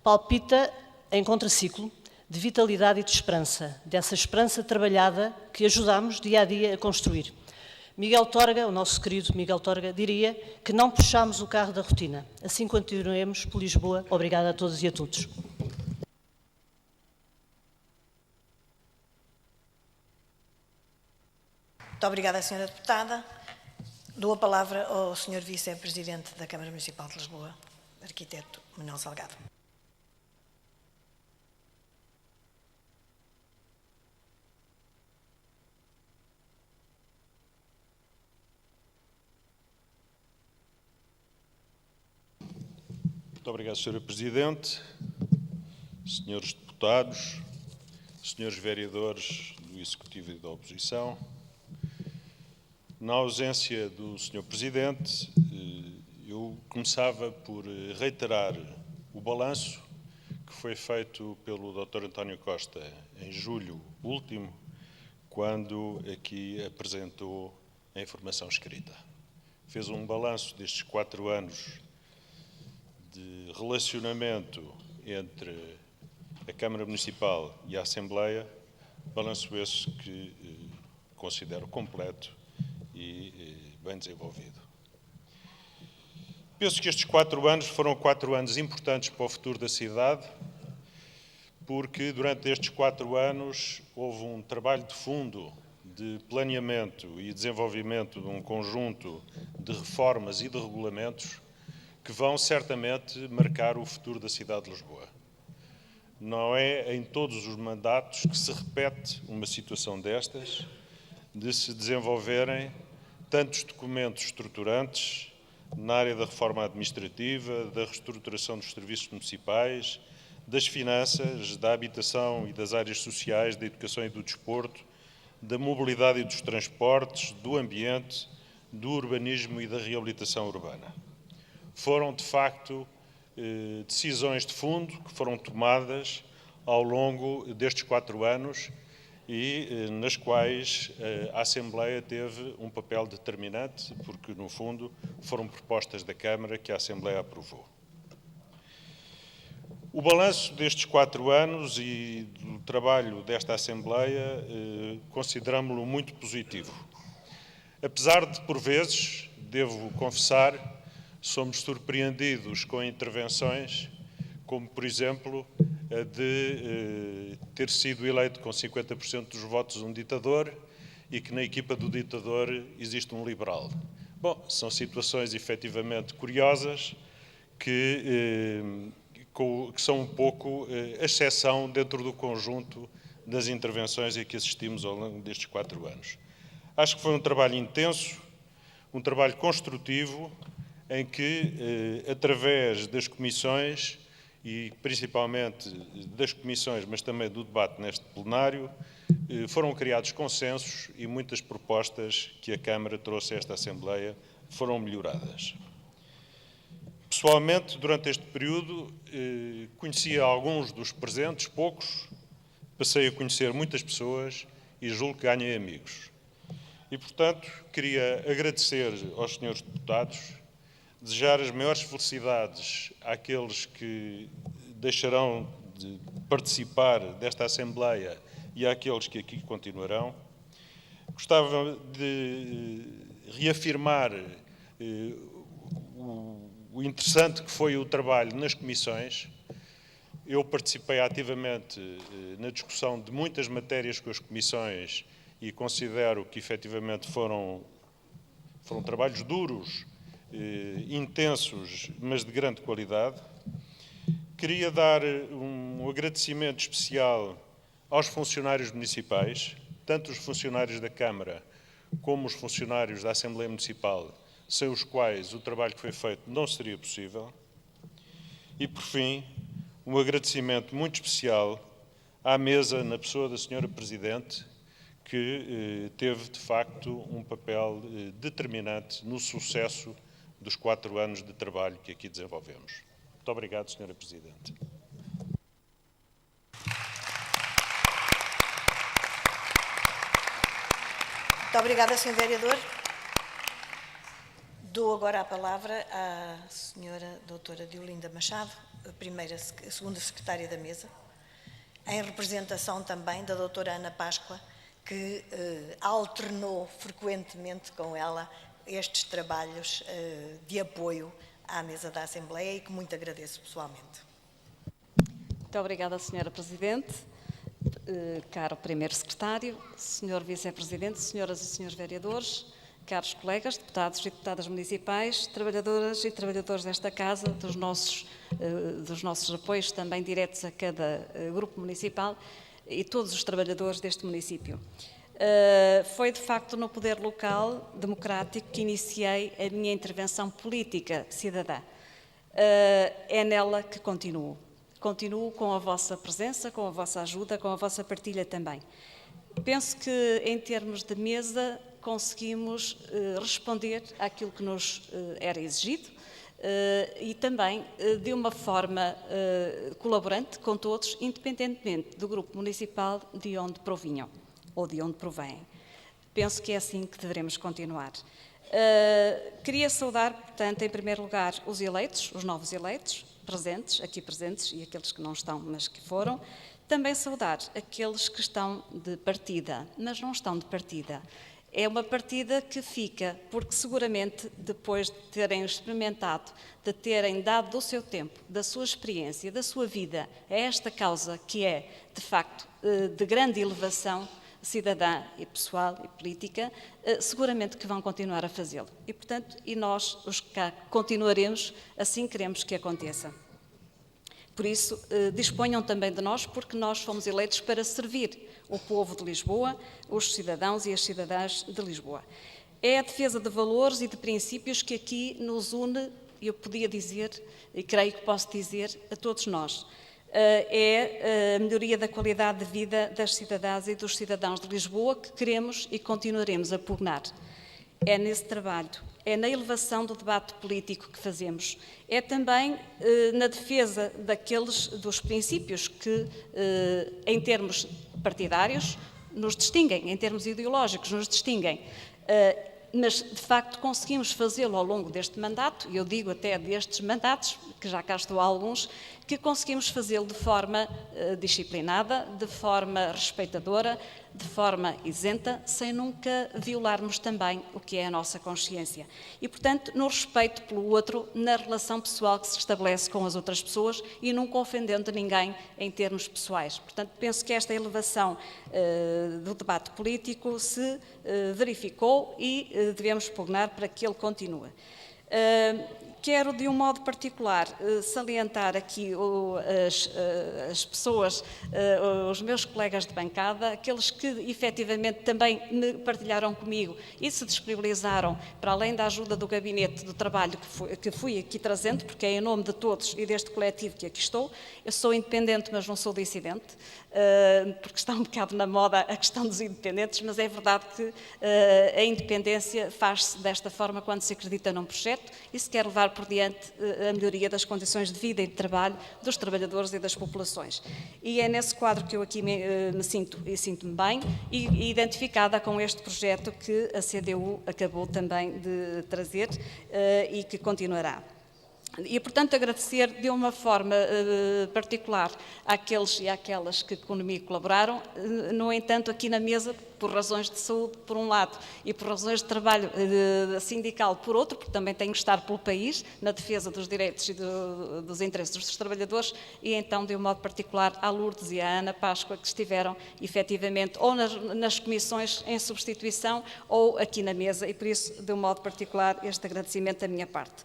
palpita em contraciclo de vitalidade e de esperança, dessa esperança trabalhada que ajudamos dia a dia a construir. Miguel Torga, o nosso querido Miguel Torga, diria que não puxamos o carro da rotina. Assim continuemos por Lisboa. Obrigada a todos e a todos. Muito obrigada, Sra. Deputada. Dou a palavra ao Sr. Vice-Presidente da Câmara Municipal de Lisboa, arquiteto Manuel Salgado. Muito obrigado, Sra. Presidente, senhores deputados, senhores vereadores do Executivo e da Oposição. Na ausência do Sr. Presidente, eu começava por reiterar o balanço que foi feito pelo Dr. António Costa em julho último, quando aqui apresentou a informação escrita. Fez um balanço destes 4 anos de relacionamento entre a Câmara Municipal e a Assembleia, balanço esse que considero completo e bem desenvolvido. Penso que estes 4 anos foram 4 anos importantes para o futuro da cidade, porque durante estes 4 anos houve um trabalho de fundo de planeamento e desenvolvimento de um conjunto de reformas e de regulamentos que vão certamente marcar o futuro da cidade de Lisboa. Não é em todos os mandatos que se repete uma situação destas, de se desenvolverem tantos documentos estruturantes na área da reforma administrativa, da reestruturação dos serviços municipais, das finanças, da habitação e das áreas sociais, da educação e do desporto, da mobilidade e dos transportes, do ambiente, do urbanismo e da reabilitação urbana. Foram, de facto, decisões de fundo que foram tomadas ao longo destes 4 anos e nas quais a Assembleia teve um papel determinante, porque, no fundo, foram propostas da Câmara que a Assembleia aprovou. O balanço destes 4 anos e do trabalho desta Assembleia consideramo-lo muito positivo. Apesar de, por vezes, devo confessar, somos surpreendidos com intervenções, como, por exemplo, a de ter sido eleito com 50% dos votos um ditador e que na equipa do ditador existe um liberal. Bom, são situações efetivamente curiosas que são um pouco a exceção dentro do conjunto das intervenções a que assistimos ao longo destes 4 anos. Acho que foi um trabalho intenso, um trabalho construtivo, em que, através das comissões, e principalmente das comissões, mas também do debate neste plenário, foram criados consensos e muitas propostas que a Câmara trouxe a esta Assembleia foram melhoradas. Pessoalmente, durante este período, conhecia alguns dos presentes, poucos, passei a conhecer muitas pessoas e julgo que ganhei amigos. E, portanto, queria agradecer aos senhores deputados, desejar as maiores felicidades àqueles que deixarão de participar desta Assembleia e àqueles que aqui continuarão. Gostava de reafirmar o interessante que foi o trabalho nas comissões. Eu participei ativamente na discussão de muitas matérias com as comissões e considero que efetivamente foram trabalhos duros, intensos, mas de grande qualidade. Queria dar um agradecimento especial aos funcionários municipais, tanto os funcionários da Câmara como os funcionários da Assembleia Municipal, sem os quais o trabalho que foi feito não seria possível. E, por fim, um agradecimento muito especial à mesa, na pessoa da Sra. Presidente, que teve, de facto, um papel determinante no sucesso dos 4 anos de trabalho que aqui desenvolvemos. Muito obrigado, Sra. Presidente. Muito obrigada, Sr. Vereador. Dou agora a palavra à Sra. Doutora Diolinda Machado, a segunda secretária da mesa, em representação também da doutora Ana Páscoa, que alternou frequentemente com ela estes trabalhos de apoio à mesa da Assembleia e que muito agradeço pessoalmente. Muito obrigada, Sra. Presidente, caro Primeiro Secretário, Sr. Vice-Presidente, Senhoras e Senhores Vereadores, caros colegas, deputados e deputadas municipais, trabalhadoras e trabalhadores desta Casa, dos nossos apoios também diretos a cada grupo municipal e todos os trabalhadores deste município. Foi, de facto, no poder local democrático que iniciei a minha intervenção política cidadã. é nela que continuo. Continuo com a vossa presença, com a vossa ajuda, com a vossa partilha também. Penso que, em termos de mesa, conseguimos responder àquilo que nos era exigido e também de uma forma colaborante com todos, independentemente do grupo municipal de onde provinham ou de onde provêm. Penso que é assim que devemos continuar. Queria saudar, portanto, em primeiro lugar, os eleitos, os novos eleitos, aqui presentes, e aqueles que não estão, mas que foram. Também saudar aqueles que estão de partida, mas não estão de partida. É uma partida que fica, porque seguramente, depois de terem experimentado, de terem dado do seu tempo, da sua experiência, da sua vida, a esta causa que é, de facto, de grande elevação cidadã e pessoal e política, seguramente que vão continuar a fazê-lo. E, portanto, nós, os que cá continuaremos, assim queremos que aconteça. Por isso, disponham também de nós, porque nós fomos eleitos para servir o povo de Lisboa, os cidadãos e as cidadãs de Lisboa. É a defesa de valores e de princípios que aqui nos une, eu podia dizer, e creio que posso dizer, a todos nós. É a melhoria da qualidade de vida das cidadãs e dos cidadãos de Lisboa que queremos e continuaremos a pugnar. É nesse trabalho, é na elevação do debate político que fazemos, é também na defesa dos princípios que, em termos partidários, nos distinguem, em termos ideológicos, nos distinguem. Mas, de facto, conseguimos fazê-lo ao longo deste mandato, e eu digo até destes mandatos, que já cá estou há alguns, que conseguimos fazê-lo de forma disciplinada, de forma respeitadora, de forma isenta, sem nunca violarmos também o que é a nossa consciência. E, portanto, no respeito pelo outro, na relação pessoal que se estabelece com as outras pessoas e nunca ofendendo ninguém em termos pessoais. Portanto, penso que esta elevação do debate político se verificou e devemos pugnar para que ele continue. Quero, de um modo particular, salientar aqui as pessoas, os meus colegas de bancada, aqueles que efetivamente também me partilharam comigo e se disponibilizaram, para além da ajuda do gabinete do trabalho que fui aqui trazendo, porque é em nome de todos e deste coletivo que aqui estou. Eu sou independente, mas não sou dissidente, porque está um bocado na moda a questão dos independentes, mas é verdade que a independência faz-se desta forma quando se acredita num projeto e se quer levar por diante a melhoria das condições de vida e de trabalho dos trabalhadores e das populações. E é nesse quadro que eu aqui me sinto-me bem e identificada com este projeto que a CDU acabou também de trazer e que continuará. E, portanto, agradecer de uma forma particular àqueles e àquelas que comigo colaboraram. No entanto, aqui na mesa, por razões de saúde, por um lado, e por razões de trabalho sindical, por outro, porque também tenho que estar pelo país, na defesa dos direitos e dos interesses dos trabalhadores, e então, de um modo particular, à Lourdes e à Ana Páscoa, que estiveram, efetivamente, ou nas comissões em substituição, ou aqui na mesa, e por isso, de um modo particular, este agradecimento da minha parte.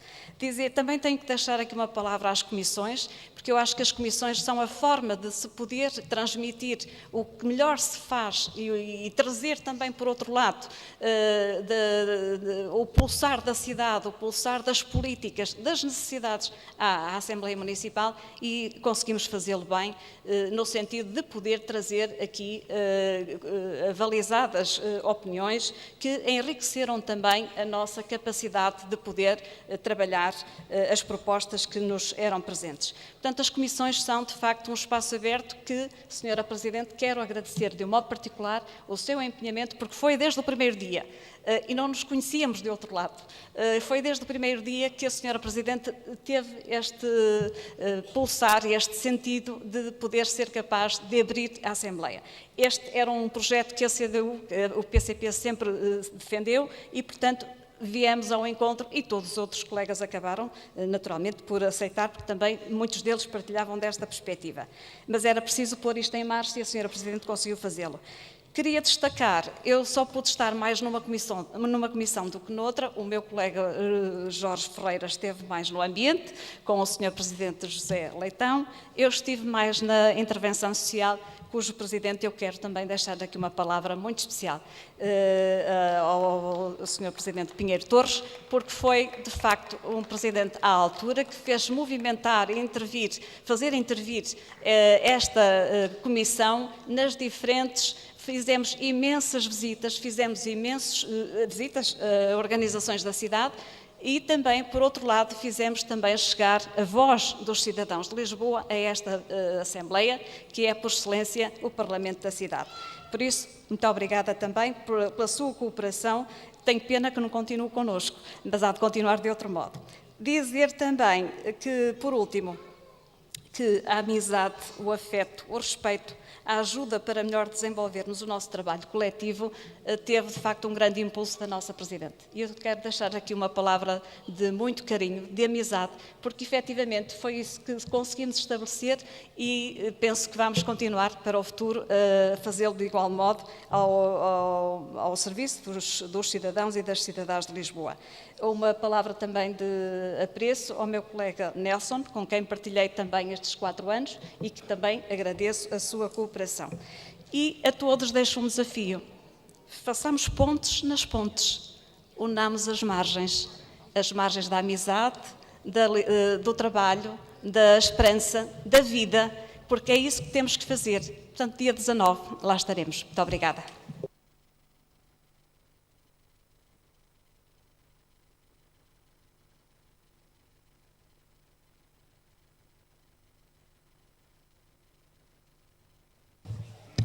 Também tenho que deixar aqui uma palavra às comissões, porque eu acho que as comissões são a forma de se poder transmitir o que melhor se faz e trazer também, por outro lado, o pulsar da cidade, o pulsar das políticas, das necessidades à Assembleia Municipal, e conseguimos fazê-lo bem, no sentido de poder trazer aqui avalizadas opiniões que enriqueceram também a nossa capacidade de poder trabalhar as propostas que nos eram presentes. Portanto, as comissões são, de facto, um espaço aberto que, Senhora Presidente, quero agradecer de um modo particular o seu empenhamento, porque foi desde o primeiro dia, e não nos conhecíamos de outro lado. Foi desde o primeiro dia que a Senhora Presidente teve este pulsar, este sentido de poder ser capaz de abrir a Assembleia. Este era um projeto que a CDU, o PCP, sempre defendeu e, portanto, viemos ao encontro e todos os outros colegas acabaram, naturalmente, por aceitar, porque também muitos deles partilhavam desta perspectiva. Mas era preciso pôr isto em marcha e a Senhora Presidente conseguiu fazê-lo. Queria destacar, eu só pude estar mais numa comissão do que noutra, o meu colega Jorge Ferreira esteve mais no ambiente, com o Sr. Presidente José Leitão, eu estive mais na intervenção social, cujo Presidente eu quero também deixar aqui uma palavra muito especial ao Sr. Presidente Pinheiro Torres, porque foi, de facto, um Presidente à altura que fez movimentar e fazer intervir esta Comissão nas diferentes. Fizemos imensas visitas, visitas a organizações da cidade e também, por outro lado, fizemos também chegar a voz dos cidadãos de Lisboa a esta Assembleia, que é, por excelência, o Parlamento da cidade. Por isso, muito obrigada também pela sua cooperação. Tenho pena que não continue connosco, mas há de continuar de outro modo. Dizer também que, por último, que a amizade, o afeto, o respeito, a ajuda para melhor desenvolvermos o nosso trabalho coletivo teve, de facto, um grande impulso da nossa Presidente. E eu quero deixar aqui uma palavra de muito carinho, de amizade, porque, efetivamente, foi isso que conseguimos estabelecer e penso que vamos continuar para o futuro a fazê-lo de igual modo ao serviço dos cidadãos e das cidadãs de Lisboa. Uma palavra também de apreço ao meu colega Nelson, com quem partilhei também estes 4 anos e que também agradeço a sua cooperação. E a todos deixo um desafio. Façamos pontes nas pontes. Unamos as margens da amizade, do trabalho, da esperança, da vida, porque é isso que temos que fazer. Portanto, dia 19, lá estaremos. Muito obrigada.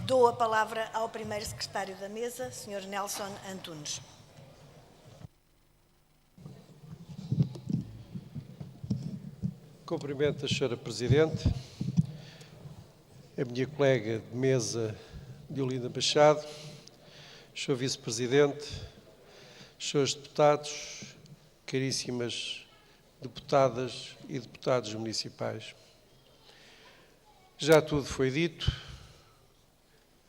Dou a palavra ao primeiro secretário da mesa, Sr. Nelson Antunes. Cumprimento a Sra. Presidente, a minha colega de mesa, Diolinda Machado, Sr. Vice-Presidente, Srs. Deputados, caríssimas deputadas e deputados municipais. Já tudo foi dito.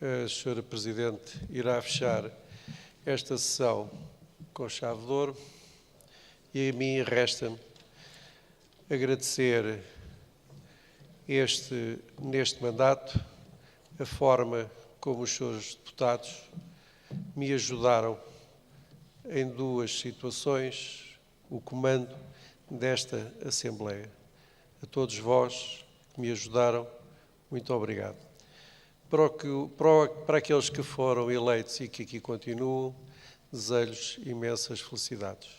A Sra. Presidente irá fechar esta sessão com chave de ouro e a mim resta-me agradecer neste mandato a forma como os senhores deputados me ajudaram em 2 situações, o comando desta Assembleia. A todos vós que me ajudaram, muito obrigado. Para aqueles que foram eleitos e que aqui continuam, desejo-lhes imensas felicidades.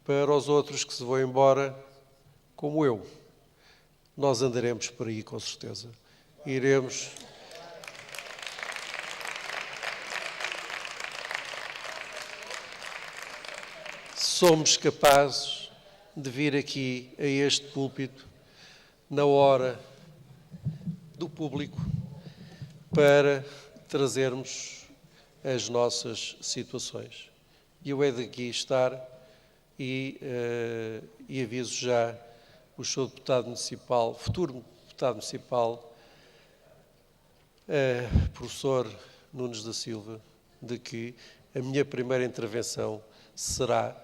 Para os outros que se vão embora, como eu, nós andaremos por aí com certeza. Iremos... Somos capazes de vir aqui a este púlpito na hora do público para trazermos as nossas situações. Eu hei de aqui estar e aviso já o Sr. Deputado Municipal, futuro Deputado Municipal, Professor Nunes da Silva, de que a minha primeira intervenção será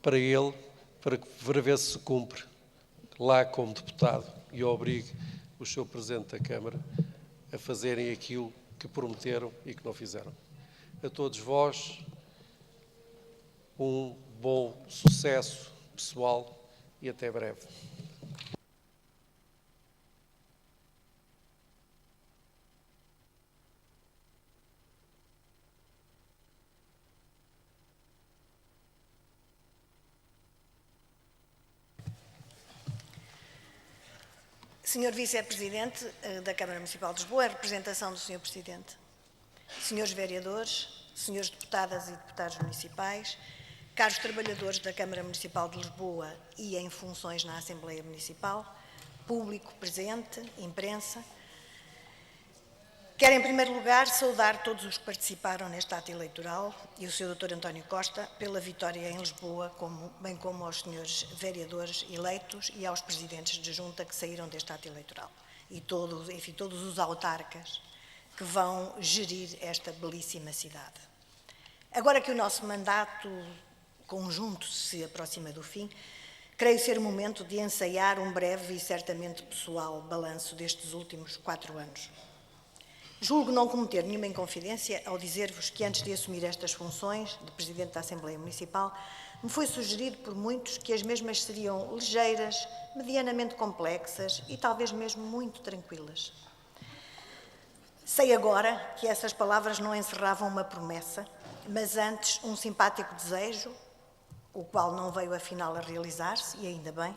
para ele, para ver se cumpre lá como deputado e obrigue o Sr. Presidente da Câmara a fazerem aquilo que prometeram e que não fizeram. A todos vós, um bom sucesso pessoal e até breve. Sr. Vice-Presidente da Câmara Municipal de Lisboa, em representação do Sr. Presidente, Srs. Vereadores, Srs. Deputadas e Deputados Municipais, caros trabalhadores da Câmara Municipal de Lisboa e em funções na Assembleia Municipal, público presente, imprensa, quero, em primeiro lugar, saudar todos os que participaram neste ato eleitoral e o Sr. Dr. António Costa pela vitória em Lisboa, bem como aos senhores vereadores eleitos e aos presidentes de junta que saíram deste ato eleitoral e todos os autarcas que vão gerir esta belíssima cidade. Agora que o nosso mandato conjunto se aproxima do fim, creio ser o momento de ensaiar um breve e certamente pessoal balanço destes últimos 4 anos. Julgo não cometer nenhuma inconfidência ao dizer-vos que antes de assumir estas funções de Presidente da Assembleia Municipal, me foi sugerido por muitos que as mesmas seriam ligeiras, medianamente complexas e talvez mesmo muito tranquilas. Sei agora que essas palavras não encerravam uma promessa, mas antes um simpático desejo, o qual não veio afinal a realizar-se, e ainda bem,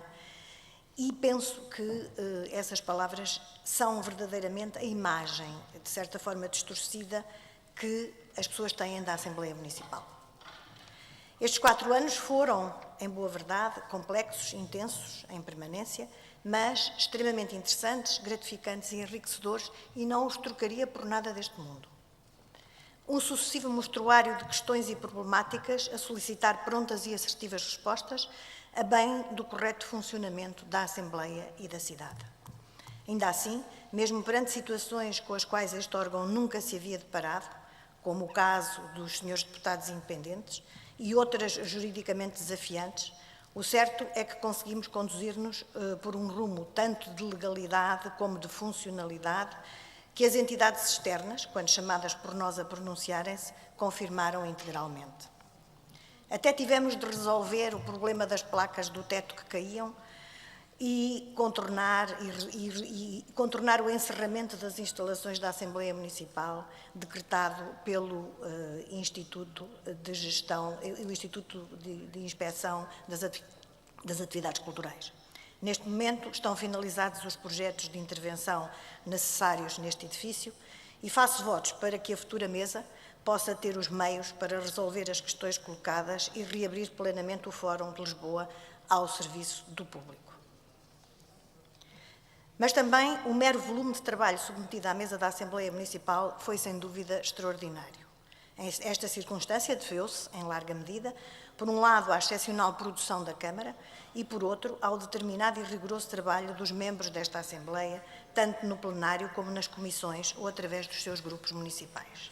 e penso que essas palavras são verdadeiramente a imagem, de certa forma distorcida, que as pessoas têm da Assembleia Municipal. Estes 4 anos foram, em boa verdade, complexos, intensos, em permanência, mas extremamente interessantes, gratificantes e enriquecedores, e não os trocaria por nada deste mundo. Um sucessivo mostruário de questões e problemáticas a solicitar prontas e assertivas respostas, a bem do correto funcionamento da Assembleia e da cidade. Ainda assim, mesmo perante situações com as quais este órgão nunca se havia deparado, como o caso dos senhores deputados independentes e outras juridicamente desafiantes, o certo é que conseguimos conduzir-nos por um rumo tanto de legalidade como de funcionalidade que as entidades externas, quando chamadas por nós a pronunciarem-se, confirmaram integralmente. Até tivemos de resolver o problema das placas do teto que caíam e contornar o encerramento das instalações da Assembleia Municipal, decretado pelo Instituto de Gestão, o Instituto de Inspeção das Atividades Culturais. Neste momento estão finalizados os projetos de intervenção necessários neste edifício e faço votos para que a futura mesa possa ter os meios para resolver as questões colocadas e reabrir plenamente o Fórum de Lisboa ao serviço do público. Mas também o mero volume de trabalho submetido à mesa da Assembleia Municipal foi, sem dúvida, extraordinário. Esta circunstância deveu-se, em larga medida, por um lado, à excepcional produção da Câmara e, por outro, ao determinado e rigoroso trabalho dos membros desta Assembleia, tanto no plenário como nas comissões ou através dos seus grupos municipais.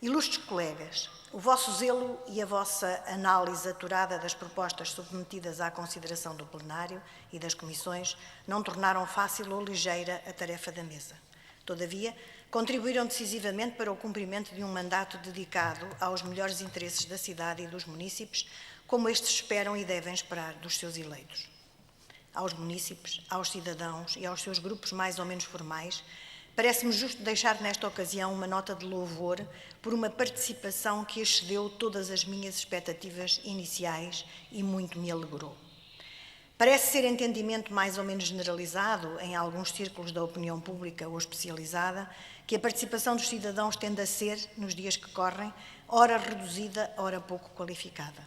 Ilustres colegas, o vosso zelo e a vossa análise aturada das propostas submetidas à consideração do plenário e das comissões não tornaram fácil ou ligeira a tarefa da mesa. Todavia, contribuíram decisivamente para o cumprimento de um mandato dedicado aos melhores interesses da cidade e dos munícipes, como estes esperam e devem esperar dos seus eleitos. Aos munícipes, aos cidadãos e aos seus grupos mais ou menos formais, parece-me justo deixar nesta ocasião uma nota de louvor por uma participação que excedeu todas as minhas expectativas iniciais e muito me alegrou. Parece ser entendimento mais ou menos generalizado em alguns círculos da opinião pública ou especializada que a participação dos cidadãos tende a ser, nos dias que correm, ora reduzida, ora pouco qualificada.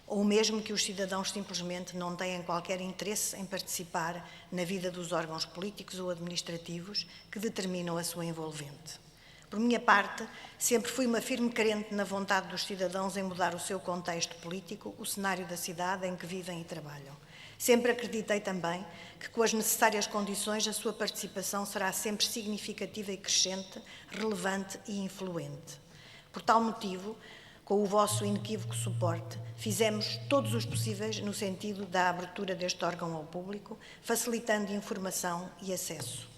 Ou mesmo que os cidadãos simplesmente não têm qualquer interesse em participar na vida dos órgãos políticos ou administrativos que determinam a sua envolvente. Por minha parte, sempre fui uma firme crente na vontade dos cidadãos em mudar o seu contexto político, o cenário da cidade em que vivem e trabalham. Sempre acreditei também que, com as necessárias condições, a sua participação será sempre significativa e crescente, relevante e influente. Por tal motivo, com o vosso inequívoco suporte, fizemos todos os possíveis no sentido da abertura deste órgão ao público, facilitando informação e acesso,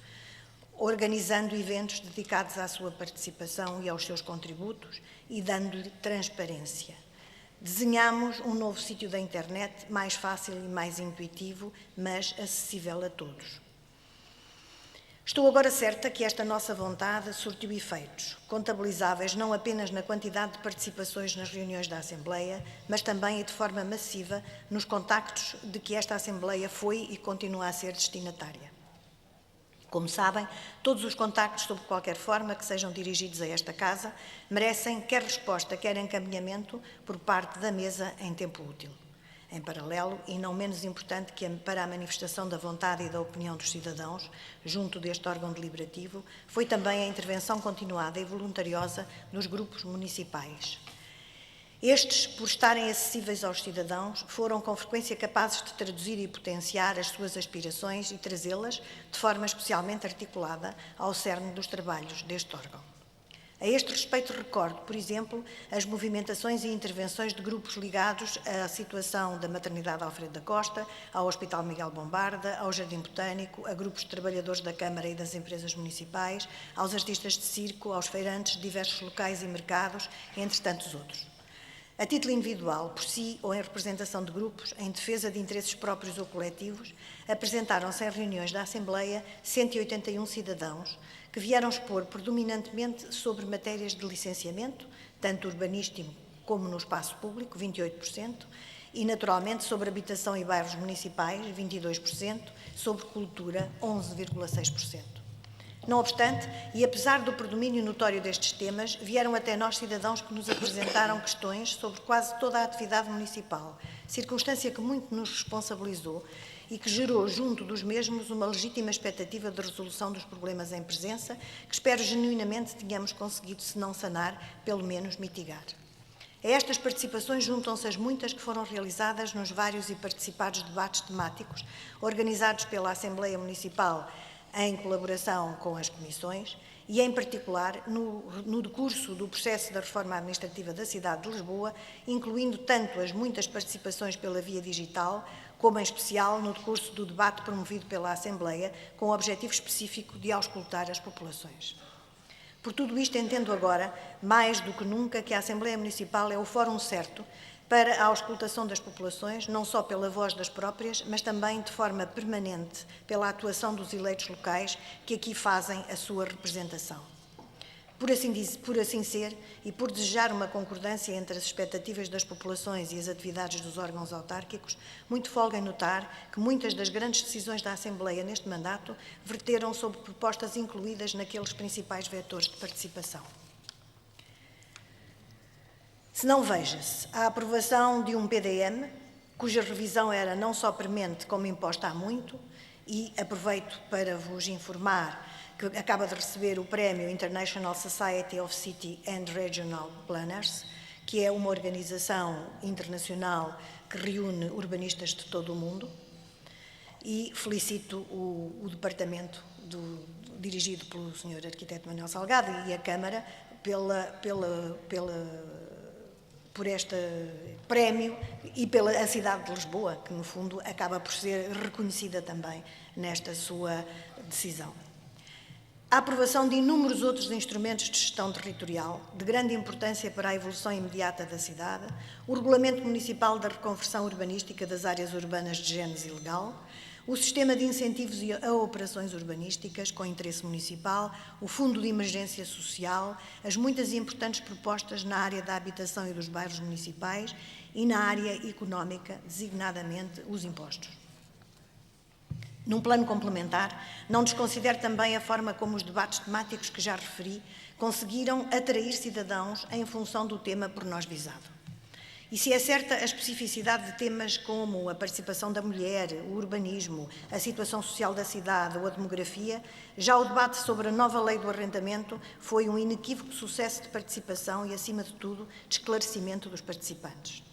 organizando eventos dedicados à sua participação e aos seus contributos e dando-lhe transparência. Desenhámos um novo sítio da internet, mais fácil e mais intuitivo, mas acessível a todos. Estou agora certa que esta nossa vontade surtiu efeitos, contabilizáveis não apenas na quantidade de participações nas reuniões da Assembleia, mas também e de forma massiva nos contactos de que esta Assembleia foi e continua a ser destinatária. Como sabem, todos os contactos, sob qualquer forma que sejam dirigidos a esta Casa, merecem quer resposta, quer encaminhamento por parte da mesa em tempo útil. Em paralelo, e não menos importante que para a manifestação da vontade e da opinião dos cidadãos, junto deste órgão deliberativo, foi também a intervenção continuada e voluntariosa dos grupos municipais. Estes, por estarem acessíveis aos cidadãos, foram com frequência capazes de traduzir e potenciar as suas aspirações e trazê-las, de forma especialmente articulada, ao cerne dos trabalhos deste órgão. A este respeito recordo, por exemplo, as movimentações e intervenções de grupos ligados à situação da maternidade Alfredo da Costa, ao Hospital Miguel Bombarda, ao Jardim Botânico, a grupos de trabalhadores da Câmara e das empresas municipais, aos artistas de circo, aos feirantes de diversos locais e mercados, entre tantos outros. A título individual, por si ou em representação de grupos, em defesa de interesses próprios ou coletivos, apresentaram-se em reuniões da Assembleia 181 cidadãos que vieram expor predominantemente sobre matérias de licenciamento, tanto urbanístico como no espaço público, 28%, e naturalmente sobre habitação e bairros municipais, 22%, sobre cultura, 11,6%. Não obstante, e apesar do predomínio notório destes temas, vieram até nós cidadãos que nos apresentaram questões sobre quase toda a atividade municipal, circunstância que muito nos responsabilizou e que gerou junto dos mesmos uma legítima expectativa de resolução dos problemas em presença, que espero genuinamente tenhamos conseguido, se não sanar, pelo menos mitigar. A estas participações juntam-se as muitas que foram realizadas nos vários e participados debates temáticos organizados pela Assembleia Municipal em colaboração com as comissões e, em particular, no decurso do processo da reforma administrativa da cidade de Lisboa, incluindo tanto as muitas participações pela via digital, como, em especial, no decurso do debate promovido pela Assembleia, com o objetivo específico de auscultar as populações. Por tudo isto, entendo agora, mais do que nunca, que a Assembleia Municipal é o fórum certo para a auscultação das populações, não só pela voz das próprias, mas também de forma permanente pela atuação dos eleitos locais que aqui fazem a sua representação. Por assim ser, e por desejar uma concordância entre as expectativas das populações e as atividades dos órgãos autárquicos, muito folgo em notar que muitas das grandes decisões da Assembleia neste mandato verteram sobre propostas incluídas naqueles principais vetores de participação. Se não, veja-se a aprovação de um PDM, cuja revisão era não só premente como imposta há muito, e aproveito para vos informar que acaba de receber o prémio International Society of City and Regional Planners, que é uma organização internacional que reúne urbanistas de todo o mundo, e felicito o departamento dirigido pelo Sr. Arquiteto Manuel Salgado e a Câmara por este prémio e pela cidade de Lisboa, que no fundo acaba por ser reconhecida também nesta sua decisão. A aprovação de inúmeros outros instrumentos de gestão territorial, de grande importância para a evolução imediata da cidade, o Regulamento Municipal da Reconversão Urbanística das Áreas Urbanas de Gênese Ilegal, o Sistema de Incentivos a Operações Urbanísticas com Interesse Municipal, o Fundo de Emergência Social, as muitas e importantes propostas na área da habitação e dos bairros municipais e na área económica, designadamente os impostos. Num plano complementar, não desconsidero também a forma como os debates temáticos que já referi conseguiram atrair cidadãos em função do tema por nós visado. E se é certa a especificidade de temas como a participação da mulher, o urbanismo, a situação social da cidade ou a demografia, já o debate sobre a nova lei do arrendamento foi um inequívoco sucesso de participação e, acima de tudo, de esclarecimento dos participantes.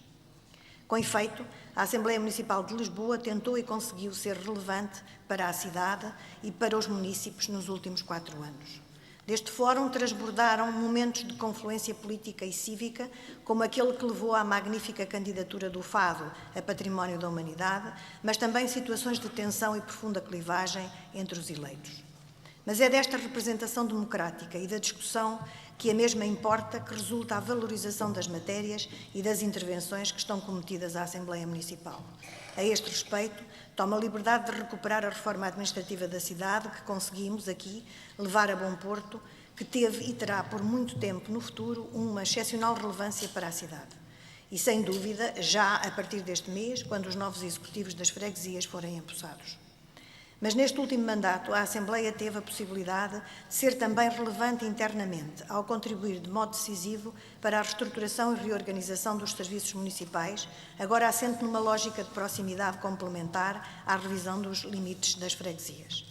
Com efeito, a Assembleia Municipal de Lisboa tentou e conseguiu ser relevante para a cidade e para os munícipes nos últimos 4 anos. Deste fórum transbordaram momentos de confluência política e cívica, como aquele que levou à magnífica candidatura do Fado a Património da Humanidade, mas também situações de tensão e profunda clivagem entre os eleitos. Mas é desta representação democrática e da discussão que a mesma importa, que resulta a valorização das matérias e das intervenções que estão cometidas à Assembleia Municipal. A este respeito, tomo a liberdade de recuperar a reforma administrativa da cidade que conseguimos aqui levar a bom porto, que teve e terá por muito tempo no futuro uma excepcional relevância para a cidade. E, sem dúvida, já a partir deste mês, quando os novos executivos das freguesias forem empossados. Mas neste último mandato, a Assembleia teve a possibilidade de ser também relevante internamente, ao contribuir de modo decisivo para a reestruturação e reorganização dos serviços municipais, agora assente numa lógica de proximidade complementar à revisão dos limites das freguesias.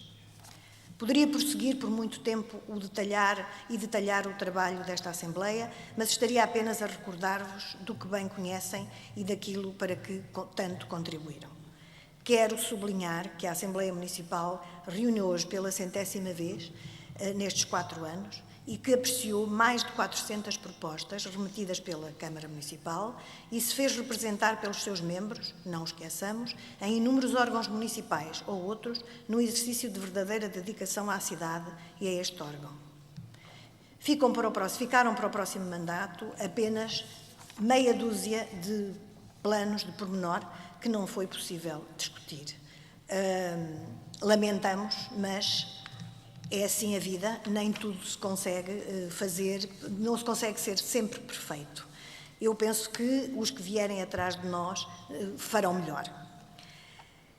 Poderia prosseguir por muito tempo detalhar o trabalho desta Assembleia, mas estaria apenas a recordar-vos do que bem conhecem e daquilo para que tanto contribuíram. Quero sublinhar que a Assembleia Municipal reúne hoje pela 100ª vez, nestes 4 anos, e que apreciou mais de 400 propostas remetidas pela Câmara Municipal e se fez representar pelos seus membros, não esqueçamos, em inúmeros órgãos municipais ou outros, no exercício de verdadeira dedicação à cidade e a este órgão. Ficaram para o próximo mandato apenas meia dúzia de planos de pormenor que não foi possível discutir. Lamentamos, mas é assim a vida, nem tudo se consegue fazer, não se consegue ser sempre perfeito. Eu penso que os que vierem atrás de nós farão melhor.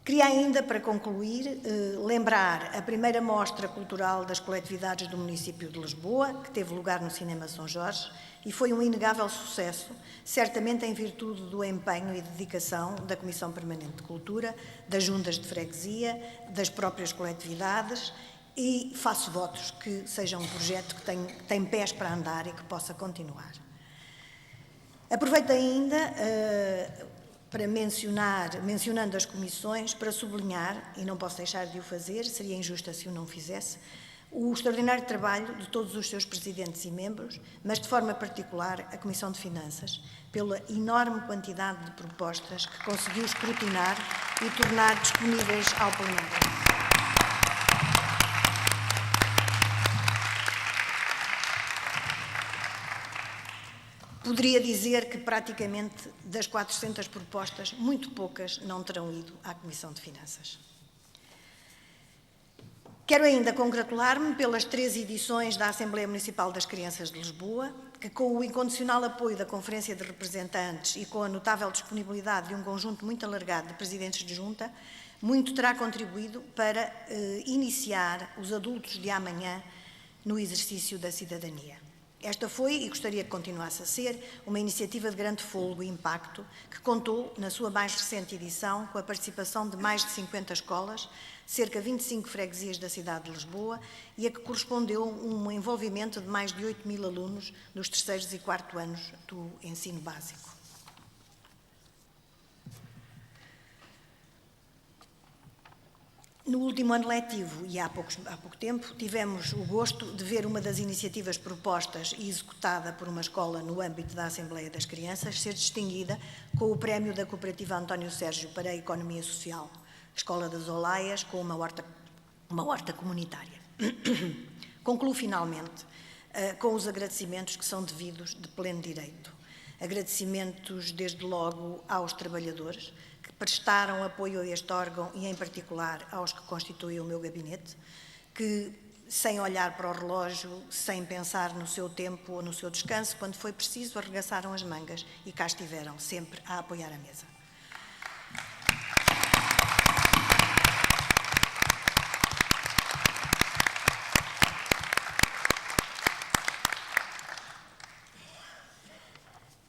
Queria ainda, para concluir, lembrar a primeira mostra cultural das coletividades do município de Lisboa, que teve lugar no Cinema São Jorge, e foi um inegável sucesso, certamente em virtude do empenho e dedicação da Comissão Permanente de Cultura, das juntas de freguesia, das próprias coletividades, e faço votos que seja um projeto que tem pés para andar e que possa continuar. Aproveito ainda para mencionando as comissões, para sublinhar, e não posso deixar de o fazer, seria injusta se o não fizesse, o extraordinário trabalho de todos os seus presidentes e membros, mas de forma particular a Comissão de Finanças, pela enorme quantidade de propostas que conseguiu escrutinar e tornar disponíveis ao plenário. Poderia dizer que praticamente das 400 propostas, muito poucas não terão ido à Comissão de Finanças. Quero ainda congratular-me pelas 3 edições da Assembleia Municipal das Crianças de Lisboa, que com o incondicional apoio da Conferência de Representantes e com a notável disponibilidade de um conjunto muito alargado de presidentes de junta, muito terá contribuído para iniciar os adultos de amanhã no exercício da cidadania. Esta foi, e gostaria que continuasse a ser, uma iniciativa de grande fôlego e impacto que contou, na sua mais recente edição, com a participação de mais de 50 escolas, cerca de 25 freguesias da cidade de Lisboa e a que correspondeu um envolvimento de mais de 8.000 alunos dos 3º e 4º anos do ensino básico. No último ano letivo, e há pouco tempo, tivemos o gosto de ver uma das iniciativas propostas e executada por uma escola no âmbito da Assembleia das Crianças ser distinguida com o prémio da Cooperativa António Sérgio para a Economia Social, Escola das Olaias, com uma horta comunitária. Concluo finalmente com os agradecimentos que são devidos de pleno direito. Agradecimentos, desde logo, aos trabalhadores, prestaram apoio a este órgão e, em particular, aos que constituem o meu gabinete, que, sem olhar para o relógio, sem pensar no seu tempo ou no seu descanso, quando foi preciso, arregaçaram as mangas e cá estiveram, sempre a apoiar a mesa.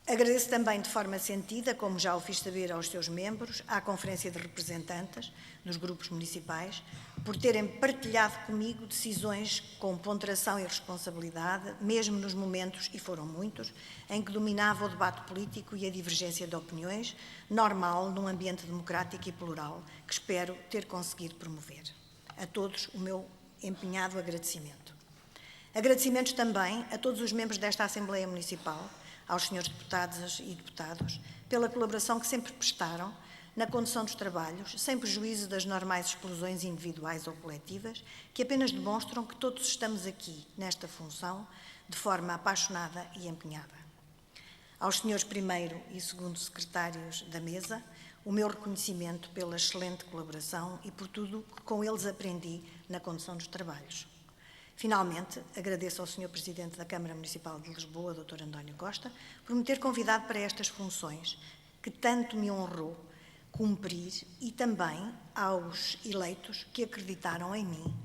Agradeço também de forma sentida, como já o fiz saber aos seus membros, à Conferência de Representantes dos grupos municipais, por terem partilhado comigo decisões com ponderação e responsabilidade, mesmo nos momentos, e foram muitos, em que dominava o debate político e a divergência de opiniões, normal num ambiente democrático e plural, que espero ter conseguido promover. A todos o meu empenhado agradecimento. Agradecimentos também a todos os membros desta Assembleia Municipal, aos senhores deputados e deputados, pela colaboração que sempre prestaram na condução dos trabalhos, sem prejuízo das normais explosões individuais ou coletivas, que apenas demonstram que todos estamos aqui, nesta função, de forma apaixonada e empenhada. Aos senhores primeiro e segundo secretários da mesa, o meu reconhecimento pela excelente colaboração e por tudo que com eles aprendi na condução dos trabalhos. Finalmente, agradeço ao Sr. Presidente da Câmara Municipal de Lisboa, Dr. António Costa, por me ter convidado para estas funções, que tanto me honrou cumprir, e também aos eleitos que acreditaram em mim,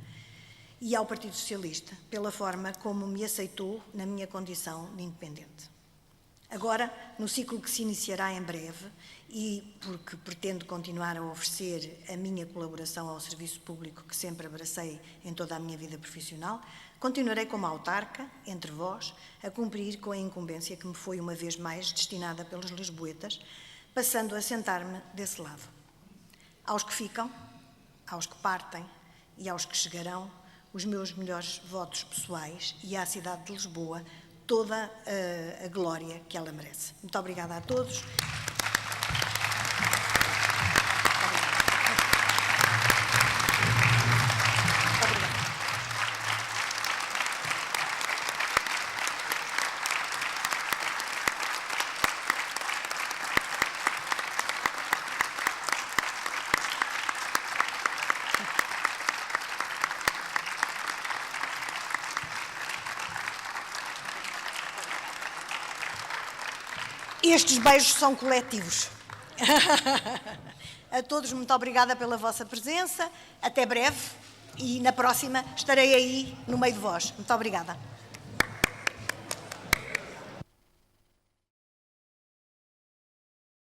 e ao Partido Socialista, pela forma como me aceitou na minha condição de independente. Agora, no ciclo que se iniciará em breve, e porque pretendo continuar a oferecer a minha colaboração ao serviço público que sempre abracei em toda a minha vida profissional, continuarei como autarca, entre vós, a cumprir com a incumbência que me foi uma vez mais destinada pelos lisboetas, passando a sentar-me desse lado. Aos que ficam, aos que partem e aos que chegarão, os meus melhores votos pessoais e à cidade de Lisboa toda a glória que ela merece. Muito obrigada a todos. Estes beijos são coletivos. A todos, muito obrigada pela vossa presença. Até breve e na próxima estarei aí no meio de vós. Muito obrigada.